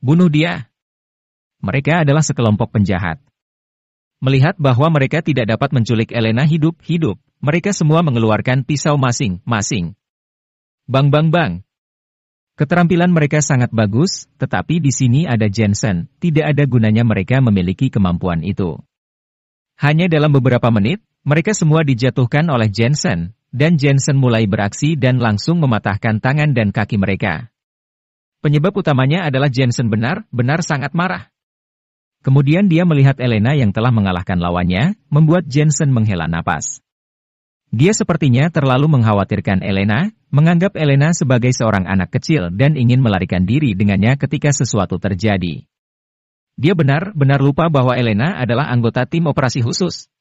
Bunuh dia. Mereka adalah sekelompok penjahat. Melihat bahwa mereka tidak dapat menculik Elena hidup-hidup, mereka semua mengeluarkan pisau masing-masing. Bang bang bang. Keterampilan mereka sangat bagus, tetapi di sini ada Jensen, tidak ada gunanya mereka memiliki kemampuan itu. Hanya dalam beberapa menit, mereka semua dijatuhkan oleh Jensen, dan Jensen mulai beraksi dan langsung mematahkan tangan dan kaki mereka. Penyebab utamanya adalah Jensen benar-benar sangat marah. Kemudian dia melihat Elena yang telah mengalahkan lawannya, membuat Jensen menghela napas. Dia sepertinya terlalu mengkhawatirkan Elena, menganggap Elena sebagai seorang anak kecil dan ingin melarikan diri dengannya ketika sesuatu terjadi. Dia benar-benar lupa bahwa Elena adalah anggota tim operasi khusus.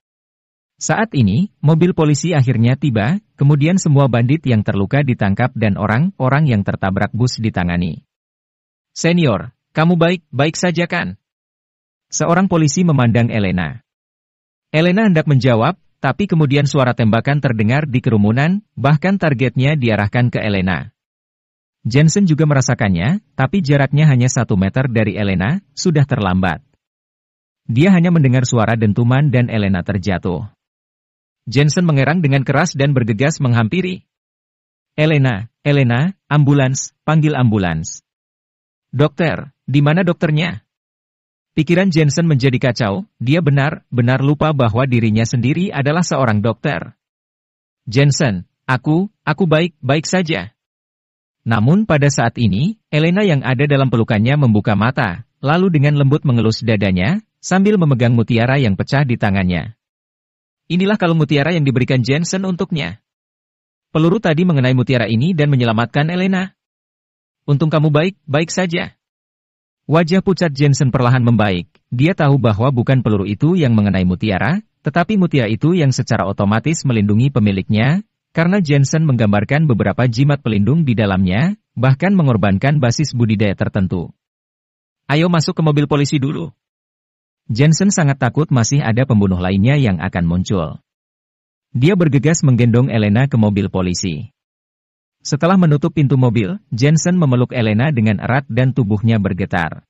Saat ini, mobil polisi akhirnya tiba, kemudian semua bandit yang terluka ditangkap dan orang-orang yang tertabrak bus ditangani. Senior, kamu baik-baik saja kan? Seorang polisi memandang Elena. Elena hendak menjawab, tapi kemudian suara tembakan terdengar di kerumunan, bahkan targetnya diarahkan ke Elena. Jensen juga merasakannya, tapi jaraknya hanya 1 meter dari Elena, sudah terlambat. Dia hanya mendengar suara dentuman dan Elena terjatuh. Jensen mengerang dengan keras dan bergegas menghampiri. Elena, ambulans, panggil ambulans. Dokter, di mana dokternya? Pikiran Jensen menjadi kacau, dia benar-benar lupa bahwa dirinya sendiri adalah seorang dokter. Jensen, aku baik-baik saja. Namun pada saat ini, Elena yang ada dalam pelukannya membuka mata, lalu dengan lembut mengelus dadanya, sambil memegang mutiara yang pecah di tangannya. Inilah kalung mutiara yang diberikan Jensen untuknya. Peluru tadi mengenai mutiara ini dan menyelamatkan Elena. Untung kamu baik-baik saja. Wajah pucat Jensen perlahan membaik, dia tahu bahwa bukan peluru itu yang mengenai mutiara, tetapi mutiara itu yang secara otomatis melindungi pemiliknya, karena Jensen menggambarkan beberapa jimat pelindung di dalamnya, bahkan mengorbankan basis budidaya tertentu. Ayo masuk ke mobil polisi dulu. Jensen sangat takut masih ada pembunuh lainnya yang akan muncul. Dia bergegas menggendong Elena ke mobil polisi. Setelah menutup pintu mobil, Jensen memeluk Elena dengan erat dan tubuhnya bergetar.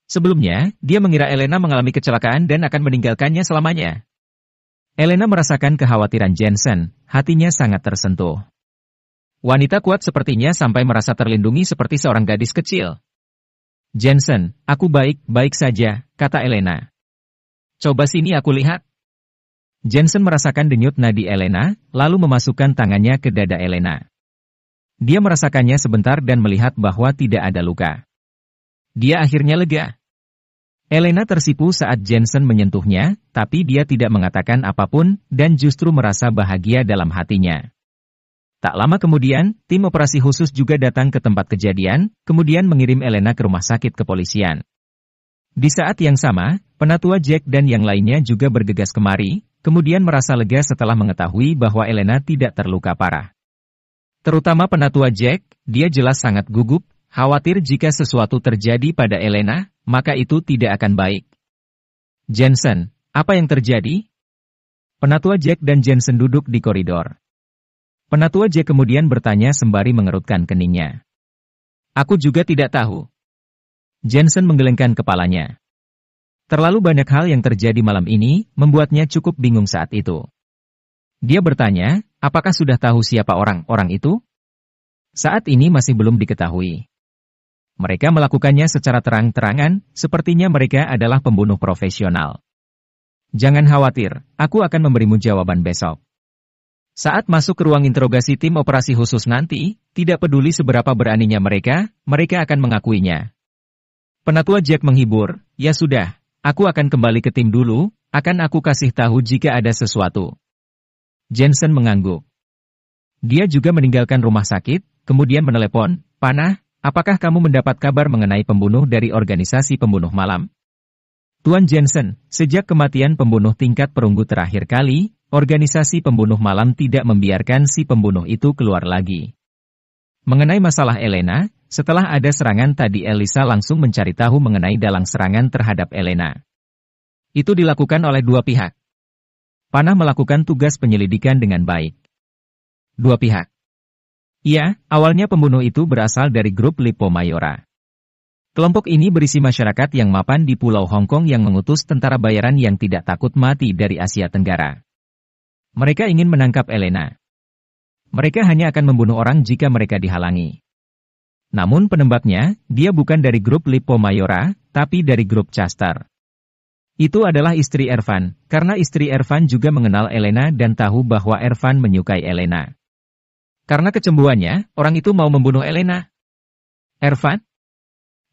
Sebelumnya, dia mengira Elena mengalami kecelakaan dan akan meninggalkannya selamanya. Elena merasakan kekhawatiran Jensen, hatinya sangat tersentuh. Wanita kuat sepertinya sampai merasa terlindungi seperti seorang gadis kecil. Jensen, aku baik-baik saja, kata Elena. Coba sini aku lihat. Jensen merasakan denyut nadi Elena, lalu memasukkan tangannya ke dada Elena. Dia merasakannya sebentar dan melihat bahwa tidak ada luka. Dia akhirnya lega. Elena tersipu saat Jensen menyentuhnya, tapi dia tidak mengatakan apapun dan justru merasa bahagia dalam hatinya. Tak lama kemudian, tim operasi khusus juga datang ke tempat kejadian, kemudian mengirim Elena ke rumah sakit kepolisian. Di saat yang sama, penatua Jack dan yang lainnya juga bergegas kemari, kemudian merasa lega setelah mengetahui bahwa Elena tidak terluka parah. Terutama penatua Jack, dia jelas sangat gugup, khawatir jika sesuatu terjadi pada Elena, maka itu tidak akan baik. Jensen, apa yang terjadi? Penatua Jack dan Jensen duduk di koridor. Penatua Jack kemudian bertanya sembari mengerutkan keningnya. Aku juga tidak tahu. Jensen menggelengkan kepalanya. Terlalu banyak hal yang terjadi malam ini, membuatnya cukup bingung saat itu. Dia bertanya, apakah sudah tahu siapa orang-orang itu? Saat ini masih belum diketahui. Mereka melakukannya secara terang-terangan, sepertinya mereka adalah pembunuh profesional. Jangan khawatir, aku akan memberimu jawaban besok. Saat masuk ke ruang interogasi tim operasi khusus nanti, tidak peduli seberapa beraninya mereka akan mengakuinya. Penatua Jack menghibur, ya sudah, aku akan kembali ke tim dulu, akan aku kasih tahu jika ada sesuatu. Jensen mengangguk. Dia juga meninggalkan rumah sakit, kemudian menelepon, Panah, apakah kamu mendapat kabar mengenai pembunuh dari organisasi pembunuh malam? Tuan Jensen, sejak kematian pembunuh tingkat perunggu terakhir kali, organisasi pembunuh malam tidak membiarkan si pembunuh itu keluar lagi. Mengenai masalah Elena, setelah ada serangan tadi Elisa langsung mencari tahu mengenai dalang serangan terhadap Elena. Itu dilakukan oleh dua pihak. Panah melakukan tugas penyelidikan dengan baik. Dua pihak. Iya, awalnya pembunuh itu berasal dari grup Lipo Mayora. Kelompok ini berisi masyarakat yang mapan di Pulau Hong Kong yang mengutus tentara bayaran yang tidak takut mati dari Asia Tenggara. Mereka ingin menangkap Elena. Mereka hanya akan membunuh orang jika mereka dihalangi. Namun penembaknya, dia bukan dari grup Lipo Mayora, tapi dari grup Chester. Itu adalah istri Ervan, karena istri Ervan juga mengenal Elena dan tahu bahwa Ervan menyukai Elena. Karena kecemburuannya, orang itu mau membunuh Elena. Ervan?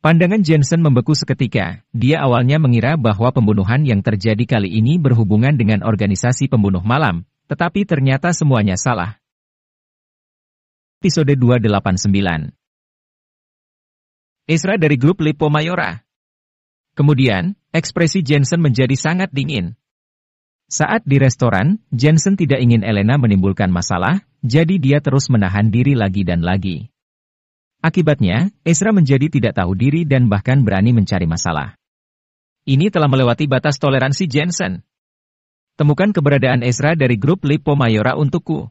Pandangan Jensen membeku seketika. Dia awalnya mengira bahwa pembunuhan yang terjadi kali ini berhubungan dengan organisasi pembunuh malam, tetapi ternyata semuanya salah. Episode 289. Ezra dari grup Lipo Mayora. Kemudian, ekspresi Jensen menjadi sangat dingin. Saat di restoran, Jensen tidak ingin Elena menimbulkan masalah, jadi dia terus menahan diri lagi dan lagi. Akibatnya, Ezra menjadi tidak tahu diri dan bahkan berani mencari masalah. Ini telah melewati batas toleransi Jensen. Temukan keberadaan Ezra dari grup Lipo Mayora untukku.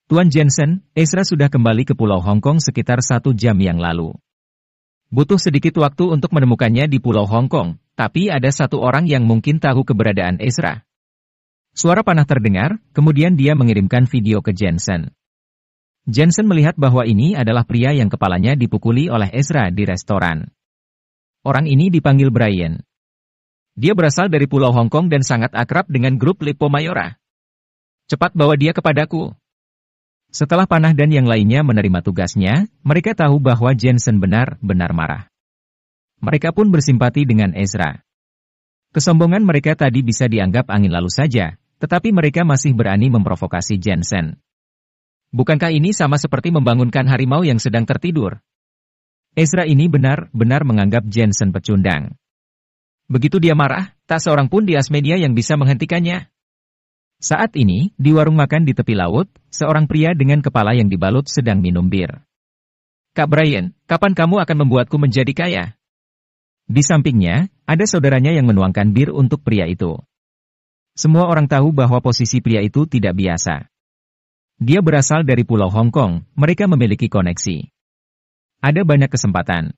Tuan Jensen, Ezra sudah kembali ke Pulau Hong Kong sekitar 1 jam yang lalu. Butuh sedikit waktu untuk menemukannya di Pulau Hong Kong, tapi ada satu orang yang mungkin tahu keberadaan Ezra. Suara Panah terdengar, kemudian dia mengirimkan video ke Jensen. Jensen melihat bahwa ini adalah pria yang kepalanya dipukuli oleh Ezra di restoran. Orang ini dipanggil Brian. Dia berasal dari Pulau Hong Kong dan sangat akrab dengan grup Lipo Mayora. Cepat bawa dia kepadaku. Setelah Panah dan yang lainnya menerima tugasnya, mereka tahu bahwa Jensen benar-benar marah. Mereka pun bersimpati dengan Ezra. Kesombongan mereka tadi bisa dianggap angin lalu saja, tetapi mereka masih berani memprovokasi Jensen. Bukankah ini sama seperti membangunkan harimau yang sedang tertidur? Ezra ini benar-benar menganggap Jensen pecundang. Begitu dia marah, tak seorang pun di Asmedia yang bisa menghentikannya. Saat ini, di warung makan di tepi laut, seorang pria dengan kepala yang dibalut sedang minum bir. Kak Brian, kapan kamu akan membuatku menjadi kaya? Di sampingnya, ada saudaranya yang menuangkan bir untuk pria itu. Semua orang tahu bahwa posisi pria itu tidak biasa. Dia berasal dari Pulau Hong Kong, mereka memiliki koneksi. Ada banyak kesempatan.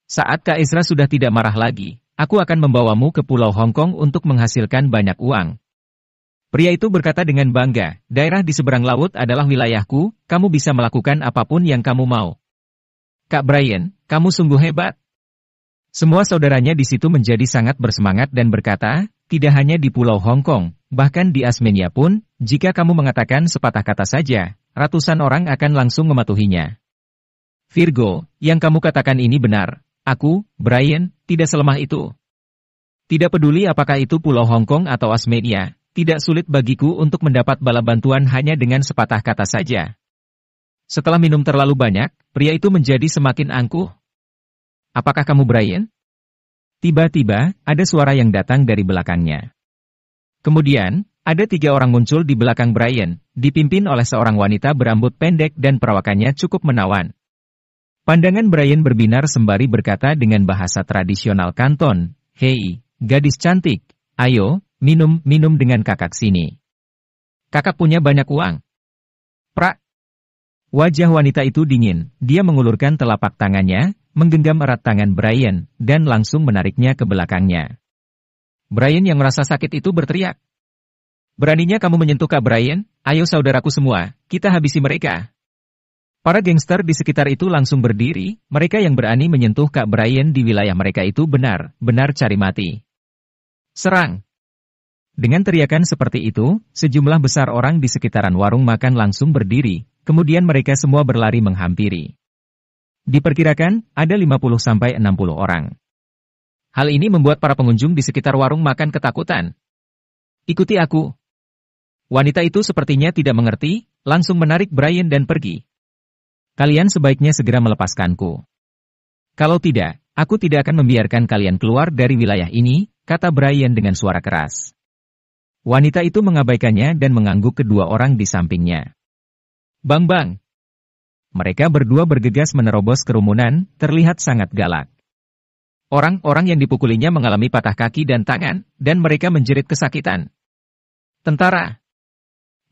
Saat Kak Ezra sudah tidak marah lagi, aku akan membawamu ke Pulau Hong Kong untuk menghasilkan banyak uang. Pria itu berkata dengan bangga, daerah di seberang laut adalah wilayahku, kamu bisa melakukan apapun yang kamu mau. Kak Brian, kamu sungguh hebat. Semua saudaranya di situ menjadi sangat bersemangat dan berkata, tidak hanya di Pulau Hong Kong, bahkan di Asmenia pun, jika kamu mengatakan sepatah kata saja, ratusan orang akan langsung mematuhinya. Virgo, yang kamu katakan ini benar. Aku, Brian, tidak selemah itu. Tidak peduli apakah itu Pulau Hong Kong atau Asmenia, tidak sulit bagiku untuk mendapat bala bantuan hanya dengan sepatah kata saja. Setelah minum terlalu banyak, pria itu menjadi semakin angkuh. Apakah kamu Brian? Tiba-tiba, ada suara yang datang dari belakangnya. Kemudian, ada 3 orang muncul di belakang Brian, dipimpin oleh seorang wanita berambut pendek dan perawakannya cukup menawan. Pandangan Brian berbinar sembari berkata dengan bahasa tradisional Kanton, "Hei, gadis cantik, ayo, minum dengan kakak sini. Kakak punya banyak uang." Prak. Wajah wanita itu dingin, dia mengulurkan telapak tangannya, menggenggam erat tangan Brian, dan langsung menariknya ke belakangnya. Brian yang merasa sakit itu berteriak. "Beraninya kamu menyentuh Kak Brian? Ayo saudaraku semua, kita habisi mereka." Para gangster di sekitar itu langsung berdiri, mereka yang berani menyentuh Kak Brian di wilayah mereka itu benar-benar cari mati. Serang! Dengan teriakan seperti itu, sejumlah besar orang di sekitaran warung makan langsung berdiri, kemudian mereka semua berlari menghampiri. Diperkirakan, ada 50-60 orang. Hal ini membuat para pengunjung di sekitar warung makan ketakutan. "Ikuti aku." Wanita itu sepertinya tidak mengerti, langsung menarik Brian dan pergi. "Kalian sebaiknya segera melepaskanku. Kalau tidak, aku tidak akan membiarkan kalian keluar dari wilayah ini," kata Brian dengan suara keras. Wanita itu mengabaikannya dan mengangguk kedua orang di sampingnya. Bang! Mereka berdua bergegas menerobos kerumunan, terlihat sangat galak. Orang-orang yang dipukulinya mengalami patah kaki dan tangan, dan mereka menjerit kesakitan. Tentara!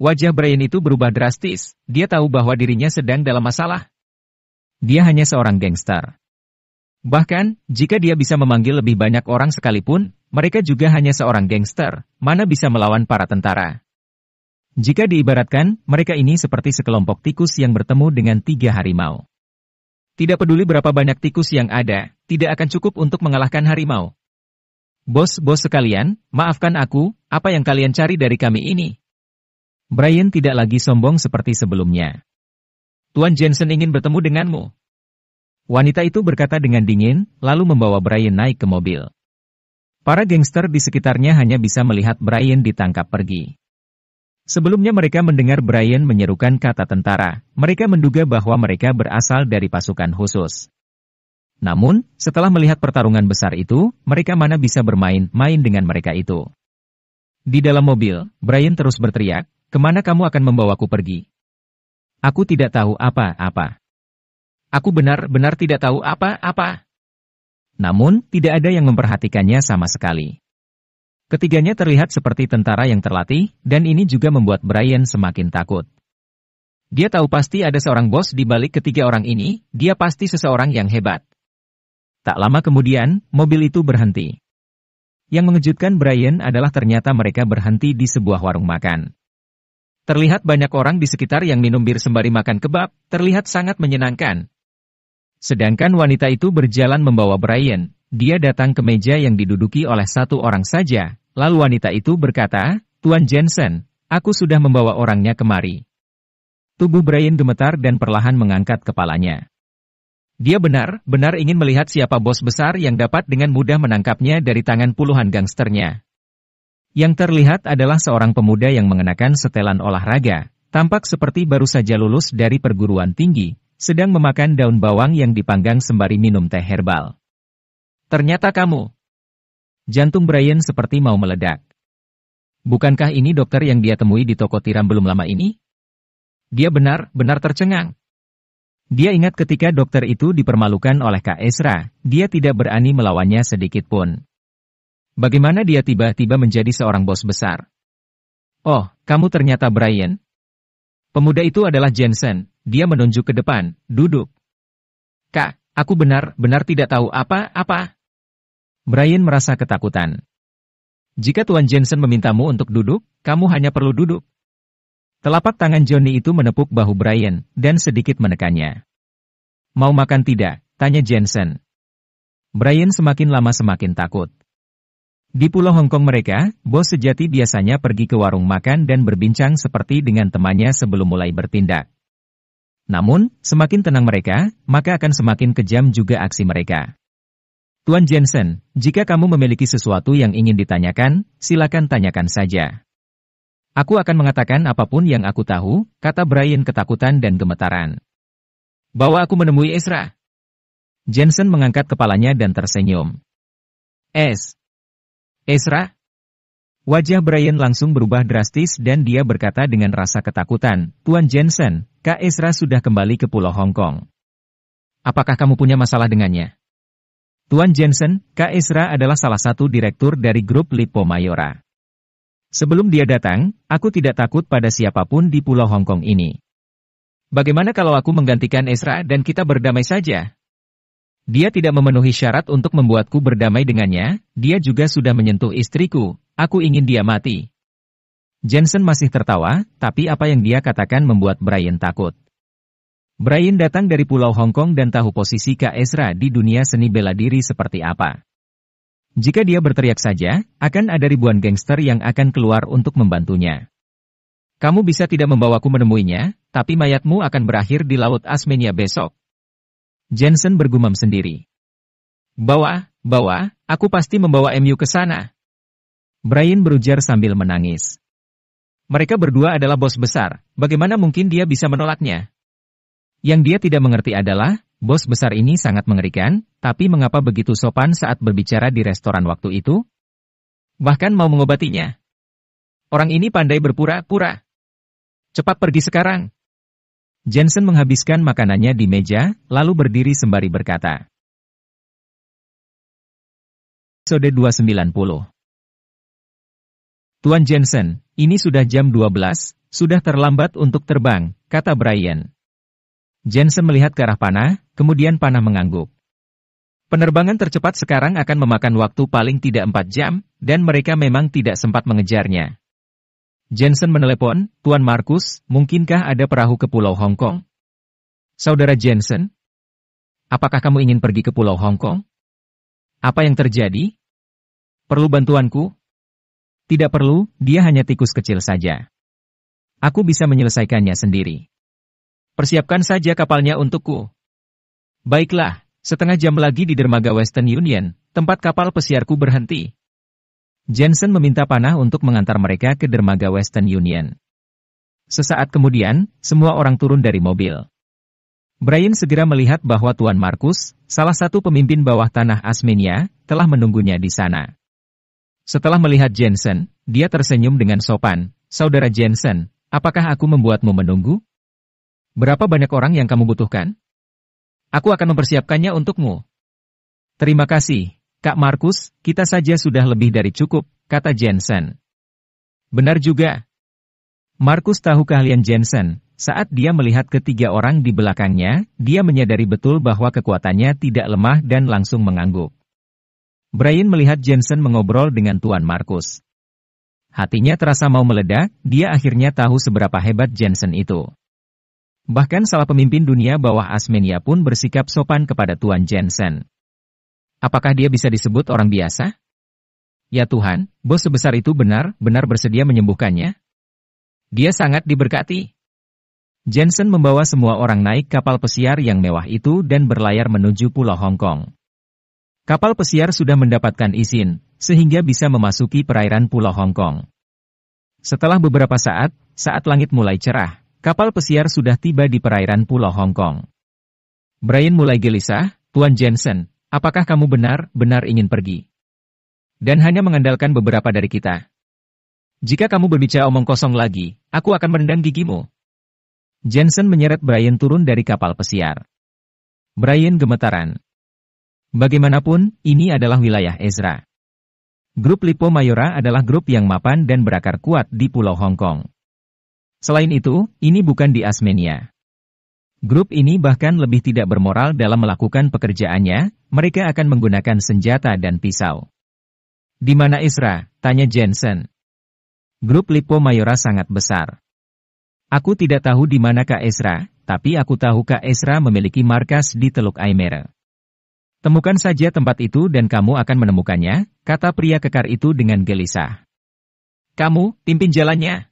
Wajah Brian itu berubah drastis, dia tahu bahwa dirinya sedang dalam masalah. Dia hanya seorang gangster. Bahkan, jika dia bisa memanggil lebih banyak orang sekalipun, mereka juga hanya seorang gangster, mana bisa melawan para tentara. Jika diibaratkan, mereka ini seperti sekelompok tikus yang bertemu dengan 3 harimau. Tidak peduli berapa banyak tikus yang ada, tidak akan cukup untuk mengalahkan harimau. Bos sekalian, maafkan aku, apa yang kalian cari dari kami ini? Brian tidak lagi sombong seperti sebelumnya. "Tuan Jensen ingin bertemu denganmu." Wanita itu berkata dengan dingin, lalu membawa Brian naik ke mobil. Para gangster di sekitarnya hanya bisa melihat Brian ditangkap pergi. Sebelumnya mereka mendengar Brian menyerukan kata tentara, mereka menduga bahwa mereka berasal dari pasukan khusus. Namun, setelah melihat pertarungan besar itu, mereka mana bisa bermain-main dengan mereka itu. Di dalam mobil, Brian terus berteriak, "Kemana kamu akan membawaku pergi? Aku tidak tahu apa-apa. Aku benar-benar tidak tahu apa-apa." Namun, tidak ada yang memperhatikannya sama sekali. Ketiganya terlihat seperti tentara yang terlatih, dan ini juga membuat Brian semakin takut. Dia tahu pasti ada seorang bos di balik ketiga orang ini, dia pasti seseorang yang hebat. Tak lama kemudian, mobil itu berhenti. Yang mengejutkan Brian adalah ternyata mereka berhenti di sebuah warung makan. Terlihat banyak orang di sekitar yang minum bir sembari makan kebab, terlihat sangat menyenangkan. Sedangkan wanita itu berjalan membawa Brian, dia datang ke meja yang diduduki oleh 1 orang saja, lalu wanita itu berkata, "Tuan Jensen, aku sudah membawa orangnya kemari." Tubuh Brian gemetar dan perlahan mengangkat kepalanya. Dia benar-benar ingin melihat siapa bos besar yang dapat dengan mudah menangkapnya dari tangan puluhan gangsternya. Yang terlihat adalah seorang pemuda yang mengenakan setelan olahraga, tampak seperti baru saja lulus dari perguruan tinggi, sedang memakan daun bawang yang dipanggang sembari minum teh herbal. "Ternyata kamu." Jantung Brian seperti mau meledak. Bukankah ini dokter yang dia temui di toko tiram belum lama ini? Dia benar-benar tercengang. Dia ingat ketika dokter itu dipermalukan oleh Kak Ezra, dia tidak berani melawannya sedikit pun. Bagaimana dia tiba-tiba menjadi seorang bos besar? "Oh, kamu ternyata Brian." Pemuda itu adalah Jensen, dia menunjuk ke depan, "Duduk." "Kak, aku benar-benar tidak tahu apa-apa." Brian merasa ketakutan. "Jika Tuan Jensen memintamu untuk duduk, kamu hanya perlu duduk." Telapak tangan Johnny itu menepuk bahu Brian, dan sedikit menekannya. "Mau makan tidak?" tanya Jensen. Brian semakin lama semakin takut. Di Pulau Hong Kong mereka, bos sejati biasanya pergi ke warung makan dan berbincang seperti dengan temannya sebelum mulai bertindak. Namun, semakin tenang mereka, maka akan semakin kejam juga aksi mereka. Tuan Jensen, jika kamu memiliki sesuatu yang ingin ditanyakan, silakan tanyakan saja. Aku akan mengatakan apapun yang aku tahu, kata Brian ketakutan dan gemetaran. Bawa aku menemui Ezra. Jensen mengangkat kepalanya dan tersenyum. Ezra? Wajah Brian langsung berubah drastis dan dia berkata dengan rasa ketakutan, Tuan Jensen, Kak Ezra sudah kembali ke Pulau Hong Kong. Apakah kamu punya masalah dengannya? Tuan Jensen, Kak Ezra adalah salah satu direktur dari grup Lippo Mayora. Sebelum dia datang, aku tidak takut pada siapapun di Pulau Hong Kong ini. Bagaimana kalau aku menggantikan Ezra dan kita berdamai saja? Dia tidak memenuhi syarat untuk membuatku berdamai dengannya, dia juga sudah menyentuh istriku, aku ingin dia mati. Jensen masih tertawa, tapi apa yang dia katakan membuat Brian takut. Brian datang dari Pulau Hong Kong dan tahu posisi Kak Ezra di dunia seni bela diri seperti apa. Jika dia berteriak saja, akan ada ribuan gangster yang akan keluar untuk membantunya. Kamu bisa tidak membawaku menemuinya, tapi mayatmu akan berakhir di Laut Asmenia besok. Jensen bergumam sendiri. Bawa, aku pasti membawa MU ke sana. Brian berujar sambil menangis. Mereka berdua adalah bos besar, bagaimana mungkin dia bisa menolaknya? Yang dia tidak mengerti adalah, bos besar ini sangat mengerikan, tapi mengapa begitu sopan saat berbicara di restoran waktu itu? Bahkan mau mengobatinya. Orang ini pandai berpura-pura. Cepat pergi sekarang. Jensen menghabiskan makanannya di meja, lalu berdiri sembari berkata. Episode 290. Tuan Jensen, ini sudah jam 12, sudah terlambat untuk terbang, kata Brian. Jensen melihat ke arah panah, kemudian panah mengangguk. Penerbangan tercepat sekarang akan memakan waktu paling tidak 4 jam, dan mereka memang tidak sempat mengejarnya. Jensen menelepon, Tuan Markus, mungkinkah ada perahu ke Pulau Hong Kong? Saudara Jensen, apakah kamu ingin pergi ke Pulau Hong Kong? Apa yang terjadi? Perlu bantuanku? Tidak perlu, dia hanya tikus kecil saja. Aku bisa menyelesaikannya sendiri. Persiapkan saja kapalnya untukku. Baiklah, setengah jam lagi di dermaga Western Union, tempat kapal pesiarku berhenti. Jensen meminta panah untuk mengantar mereka ke dermaga Western Union. Sesaat kemudian, semua orang turun dari mobil. Brian segera melihat bahwa Tuan Markus, salah satu pemimpin bawah tanah Asmenia, telah menunggunya di sana. Setelah melihat Jensen, dia tersenyum dengan sopan. Saudara Jensen, apakah aku membuatmu menunggu? Berapa banyak orang yang kamu butuhkan? Aku akan mempersiapkannya untukmu. Terima kasih. Kak Markus, kita saja sudah lebih dari cukup, kata Jensen. Benar juga. Markus tahu keahlian Jensen. Saat dia melihat ketiga orang di belakangnya, dia menyadari betul bahwa kekuatannya tidak lemah dan langsung mengangguk. Brian melihat Jensen mengobrol dengan Tuan Markus. Hatinya terasa mau meledak, dia akhirnya tahu seberapa hebat Jensen itu. Bahkan salah pemimpin dunia bawah Asmenia pun bersikap sopan kepada Tuan Jensen. Apakah dia bisa disebut orang biasa? Ya Tuhan, bos sebesar itu benar-benar bersedia menyembuhkannya. Dia sangat diberkati. Jensen membawa semua orang naik kapal pesiar yang mewah itu dan berlayar menuju Pulau Hong Kong. Kapal pesiar sudah mendapatkan izin, sehingga bisa memasuki perairan Pulau Hong Kong. Setelah beberapa saat langit mulai cerah, kapal pesiar sudah tiba di perairan Pulau Hong Kong. Brian mulai gelisah, Tuan Jensen, apakah kamu benar-benar ingin pergi? Dan hanya mengandalkan beberapa dari kita. Jika kamu berbicara omong kosong lagi, aku akan menendang gigimu. Jensen menyeret Brian turun dari kapal pesiar. Brian gemetaran. Bagaimanapun, ini adalah wilayah Ezra. Grup Lippo Mayora adalah grup yang mapan dan berakar kuat di Pulau Hong Kong. Selain itu, ini bukan di Asmenia. Grup ini bahkan lebih tidak bermoral dalam melakukan pekerjaannya, mereka akan menggunakan senjata dan pisau. Di mana Ezra? Tanya Jensen. Grup Lippo Mayora sangat besar. Aku tidak tahu di mana Kak Ezra, tapi aku tahu Kak Ezra memiliki markas di Teluk Aimere. Temukan saja tempat itu dan kamu akan menemukannya, kata pria kekar itu dengan gelisah. Kamu, pimpin jalannya.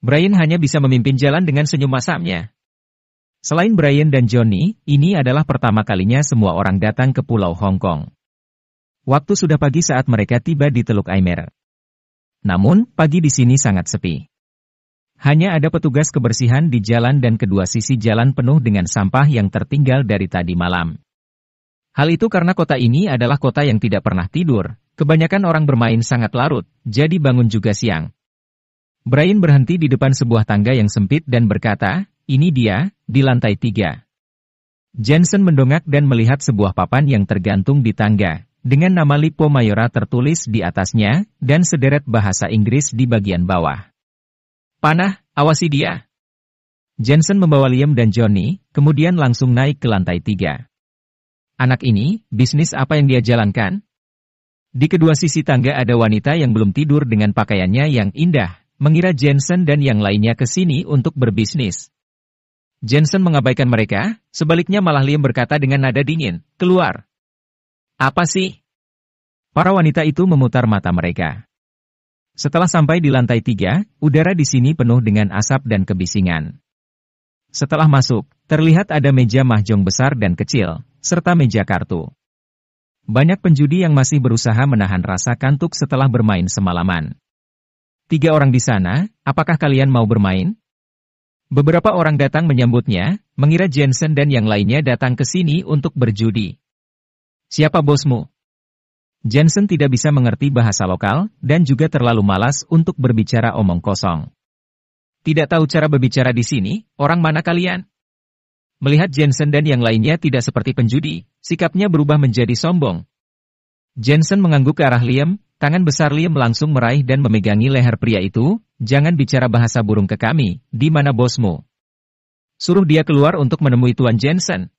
Brian hanya bisa memimpin jalan dengan senyum masamnya. Selain Brian dan Johnny, ini adalah pertama kalinya semua orang datang ke Pulau Hong Kong. Waktu sudah pagi saat mereka tiba di Teluk Aimer. Namun, pagi di sini sangat sepi. Hanya ada petugas kebersihan di jalan dan kedua sisi jalan penuh dengan sampah yang tertinggal dari tadi malam. Hal itu karena kota ini adalah kota yang tidak pernah tidur, kebanyakan orang bermain sangat larut, jadi bangun juga siang. Brian berhenti di depan sebuah tangga yang sempit dan berkata, ini dia, di lantai 3. Jensen mendongak dan melihat sebuah papan yang tergantung di tangga, dengan nama Lipo Mayora tertulis di atasnya, dan sederet bahasa Inggris di bagian bawah. Panah, awasi dia. Jensen membawa Liam dan Johnny, kemudian langsung naik ke lantai 3. Anak ini, bisnis apa yang dia jalankan? Di kedua sisi tangga ada wanita yang belum tidur dengan pakaiannya yang indah, mengira Jensen dan yang lainnya ke sini untuk berbisnis. Jensen mengabaikan mereka, sebaliknya malah Liam berkata dengan nada dingin, keluar. Apa sih? Para wanita itu memutar mata mereka. Setelah sampai di lantai 3, udara di sini penuh dengan asap dan kebisingan. Setelah masuk, terlihat ada meja mahjong besar dan kecil, serta meja kartu. Banyak penjudi yang masih berusaha menahan rasa kantuk setelah bermain semalaman. 3 orang di sana, apakah kalian mau bermain? Beberapa orang datang menyambutnya, mengira Jensen dan yang lainnya datang ke sini untuk berjudi. Siapa bosmu? Jensen tidak bisa mengerti bahasa lokal, dan juga terlalu malas untuk berbicara omong kosong. Tidak tahu cara berbicara di sini, orang mana kalian? Melihat Jensen dan yang lainnya tidak seperti penjudi, sikapnya berubah menjadi sombong. Jensen mengangguk ke arah Liam, tangan besar Liam langsung meraih dan memegangi leher pria itu, jangan bicara bahasa burung ke kami, di mana bosmu? Suruh dia keluar untuk menemui Tuan Jensen.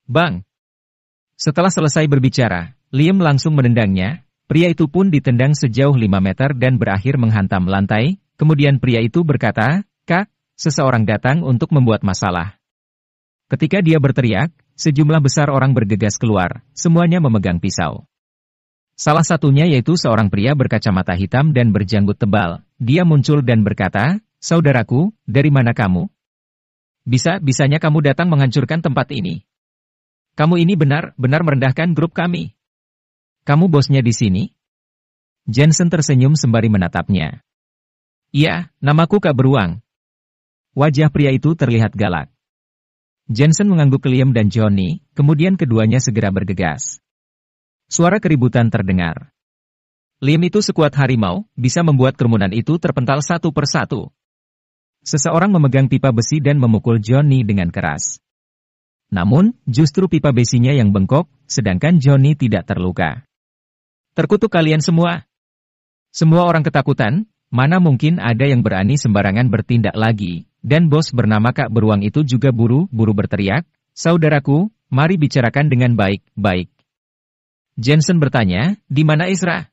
Bang! Setelah selesai berbicara, Liam langsung menendangnya, pria itu pun ditendang sejauh 5 meter dan berakhir menghantam lantai, kemudian pria itu berkata, Kak, seseorang datang untuk membuat masalah. Ketika dia berteriak, sejumlah besar orang bergegas keluar, semuanya memegang pisau. Salah satunya yaitu seorang pria berkacamata hitam dan berjanggut tebal. Dia muncul dan berkata, saudaraku, dari mana kamu? Bisanya kamu datang menghancurkan tempat ini. Kamu ini benar-benar merendahkan grup kami. Kamu bosnya di sini? Jensen tersenyum sembari menatapnya. Iya, namaku Kak Beruang. Wajah pria itu terlihat galak. Jensen mengangguk ke Liam dan Johnny, kemudian keduanya segera bergegas. Suara keributan terdengar. Liam itu sekuat harimau, bisa membuat kerumunan itu terpental satu persatu. Seseorang memegang pipa besi dan memukul Johnny dengan keras. Namun, justru pipa besinya yang bengkok, sedangkan Johnny tidak terluka. Terkutuk kalian semua. Semua orang ketakutan, mana mungkin ada yang berani sembarangan bertindak lagi. Dan bos bernama Kak Beruang itu juga buru-buru berteriak, saudaraku, mari bicarakan dengan baik-baik. Jensen bertanya, di mana Ezra?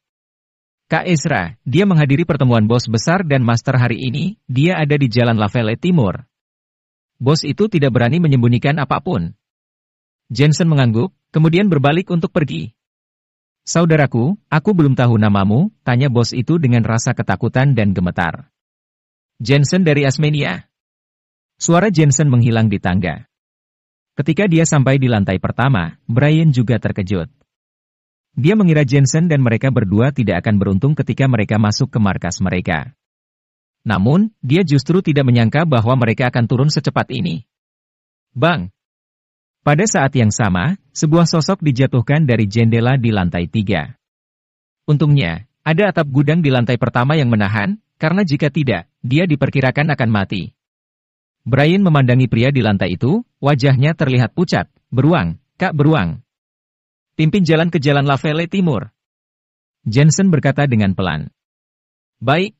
Kak Ezra, dia menghadiri pertemuan bos besar dan master hari ini, dia ada di Jalan Lavelle Timur. Bos itu tidak berani menyembunyikan apapun. Jensen mengangguk, kemudian berbalik untuk pergi. Saudaraku, aku belum tahu namamu, tanya bos itu dengan rasa ketakutan dan gemetar. Jensen dari Asmenia. Suara Jensen menghilang di tangga. Ketika dia sampai di lantai pertama, Brian juga terkejut. Dia mengira Jensen dan mereka berdua tidak akan beruntung ketika mereka masuk ke markas mereka. Namun, dia justru tidak menyangka bahwa mereka akan turun secepat ini. Bang! Pada saat yang sama, sebuah sosok dijatuhkan dari jendela di lantai 3. Untungnya, ada atap gudang di lantai pertama yang menahan, karena jika tidak, dia diperkirakan akan mati. Brian memandangi pria di lantai itu, wajahnya terlihat pucat. Beruang, Kak Beruang. Pimpin jalan ke Jalan Lavelle Timur. Jensen berkata dengan pelan. Baik.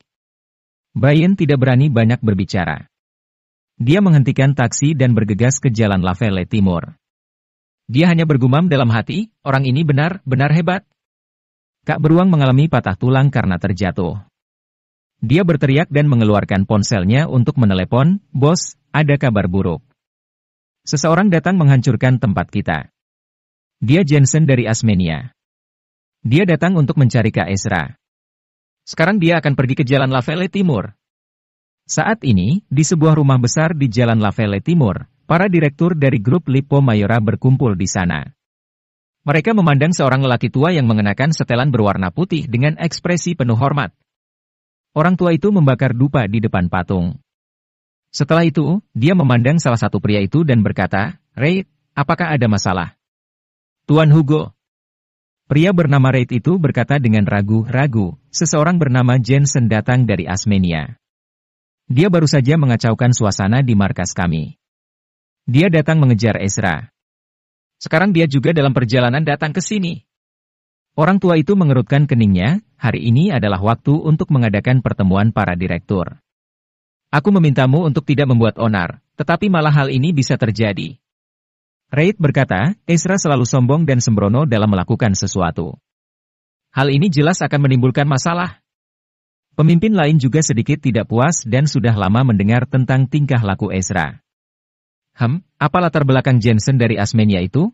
Brian tidak berani banyak berbicara. Dia menghentikan taksi dan bergegas ke Jalan Lavelle Timur. Dia hanya bergumam dalam hati, orang ini benar-benar hebat. Kak Beruang mengalami patah tulang karena terjatuh. Dia berteriak dan mengeluarkan ponselnya untuk menelepon, bos, ada kabar buruk. Seseorang datang menghancurkan tempat kita. Dia Jensen dari Asmenia. Dia datang untuk mencari Kak Ezra. Sekarang dia akan pergi ke Jalan Lavelle Timur. Saat ini, di sebuah rumah besar di Jalan Lavelle Timur, para direktur dari grup Lipo Mayora berkumpul di sana. Mereka memandang seorang lelaki tua yang mengenakan setelan berwarna putih dengan ekspresi penuh hormat. Orang tua itu membakar dupa di depan patung. Setelah itu, dia memandang salah satu pria itu dan berkata, "Reid, apakah ada masalah?" "Tuan Hugo." Pria bernama Reid itu berkata dengan ragu-ragu, "Seseorang bernama Jensen datang dari Asmenia. Dia baru saja mengacaukan suasana di markas kami. Dia datang mengejar Ezra. Sekarang dia juga dalam perjalanan datang ke sini." Orang tua itu mengerutkan keningnya, hari ini adalah waktu untuk mengadakan pertemuan para direktur. "Aku memintamu untuk tidak membuat onar, tetapi malah hal ini bisa terjadi." Reid berkata, "Ezra selalu sombong dan sembrono dalam melakukan sesuatu. Hal ini jelas akan menimbulkan masalah." Pemimpin lain juga sedikit tidak puas dan sudah lama mendengar tentang tingkah laku Ezra. Apa latar belakang Jensen dari Asmenia itu?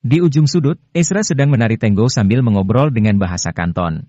Di ujung sudut, Ezra sedang menari tango sambil mengobrol dengan bahasa Kanton.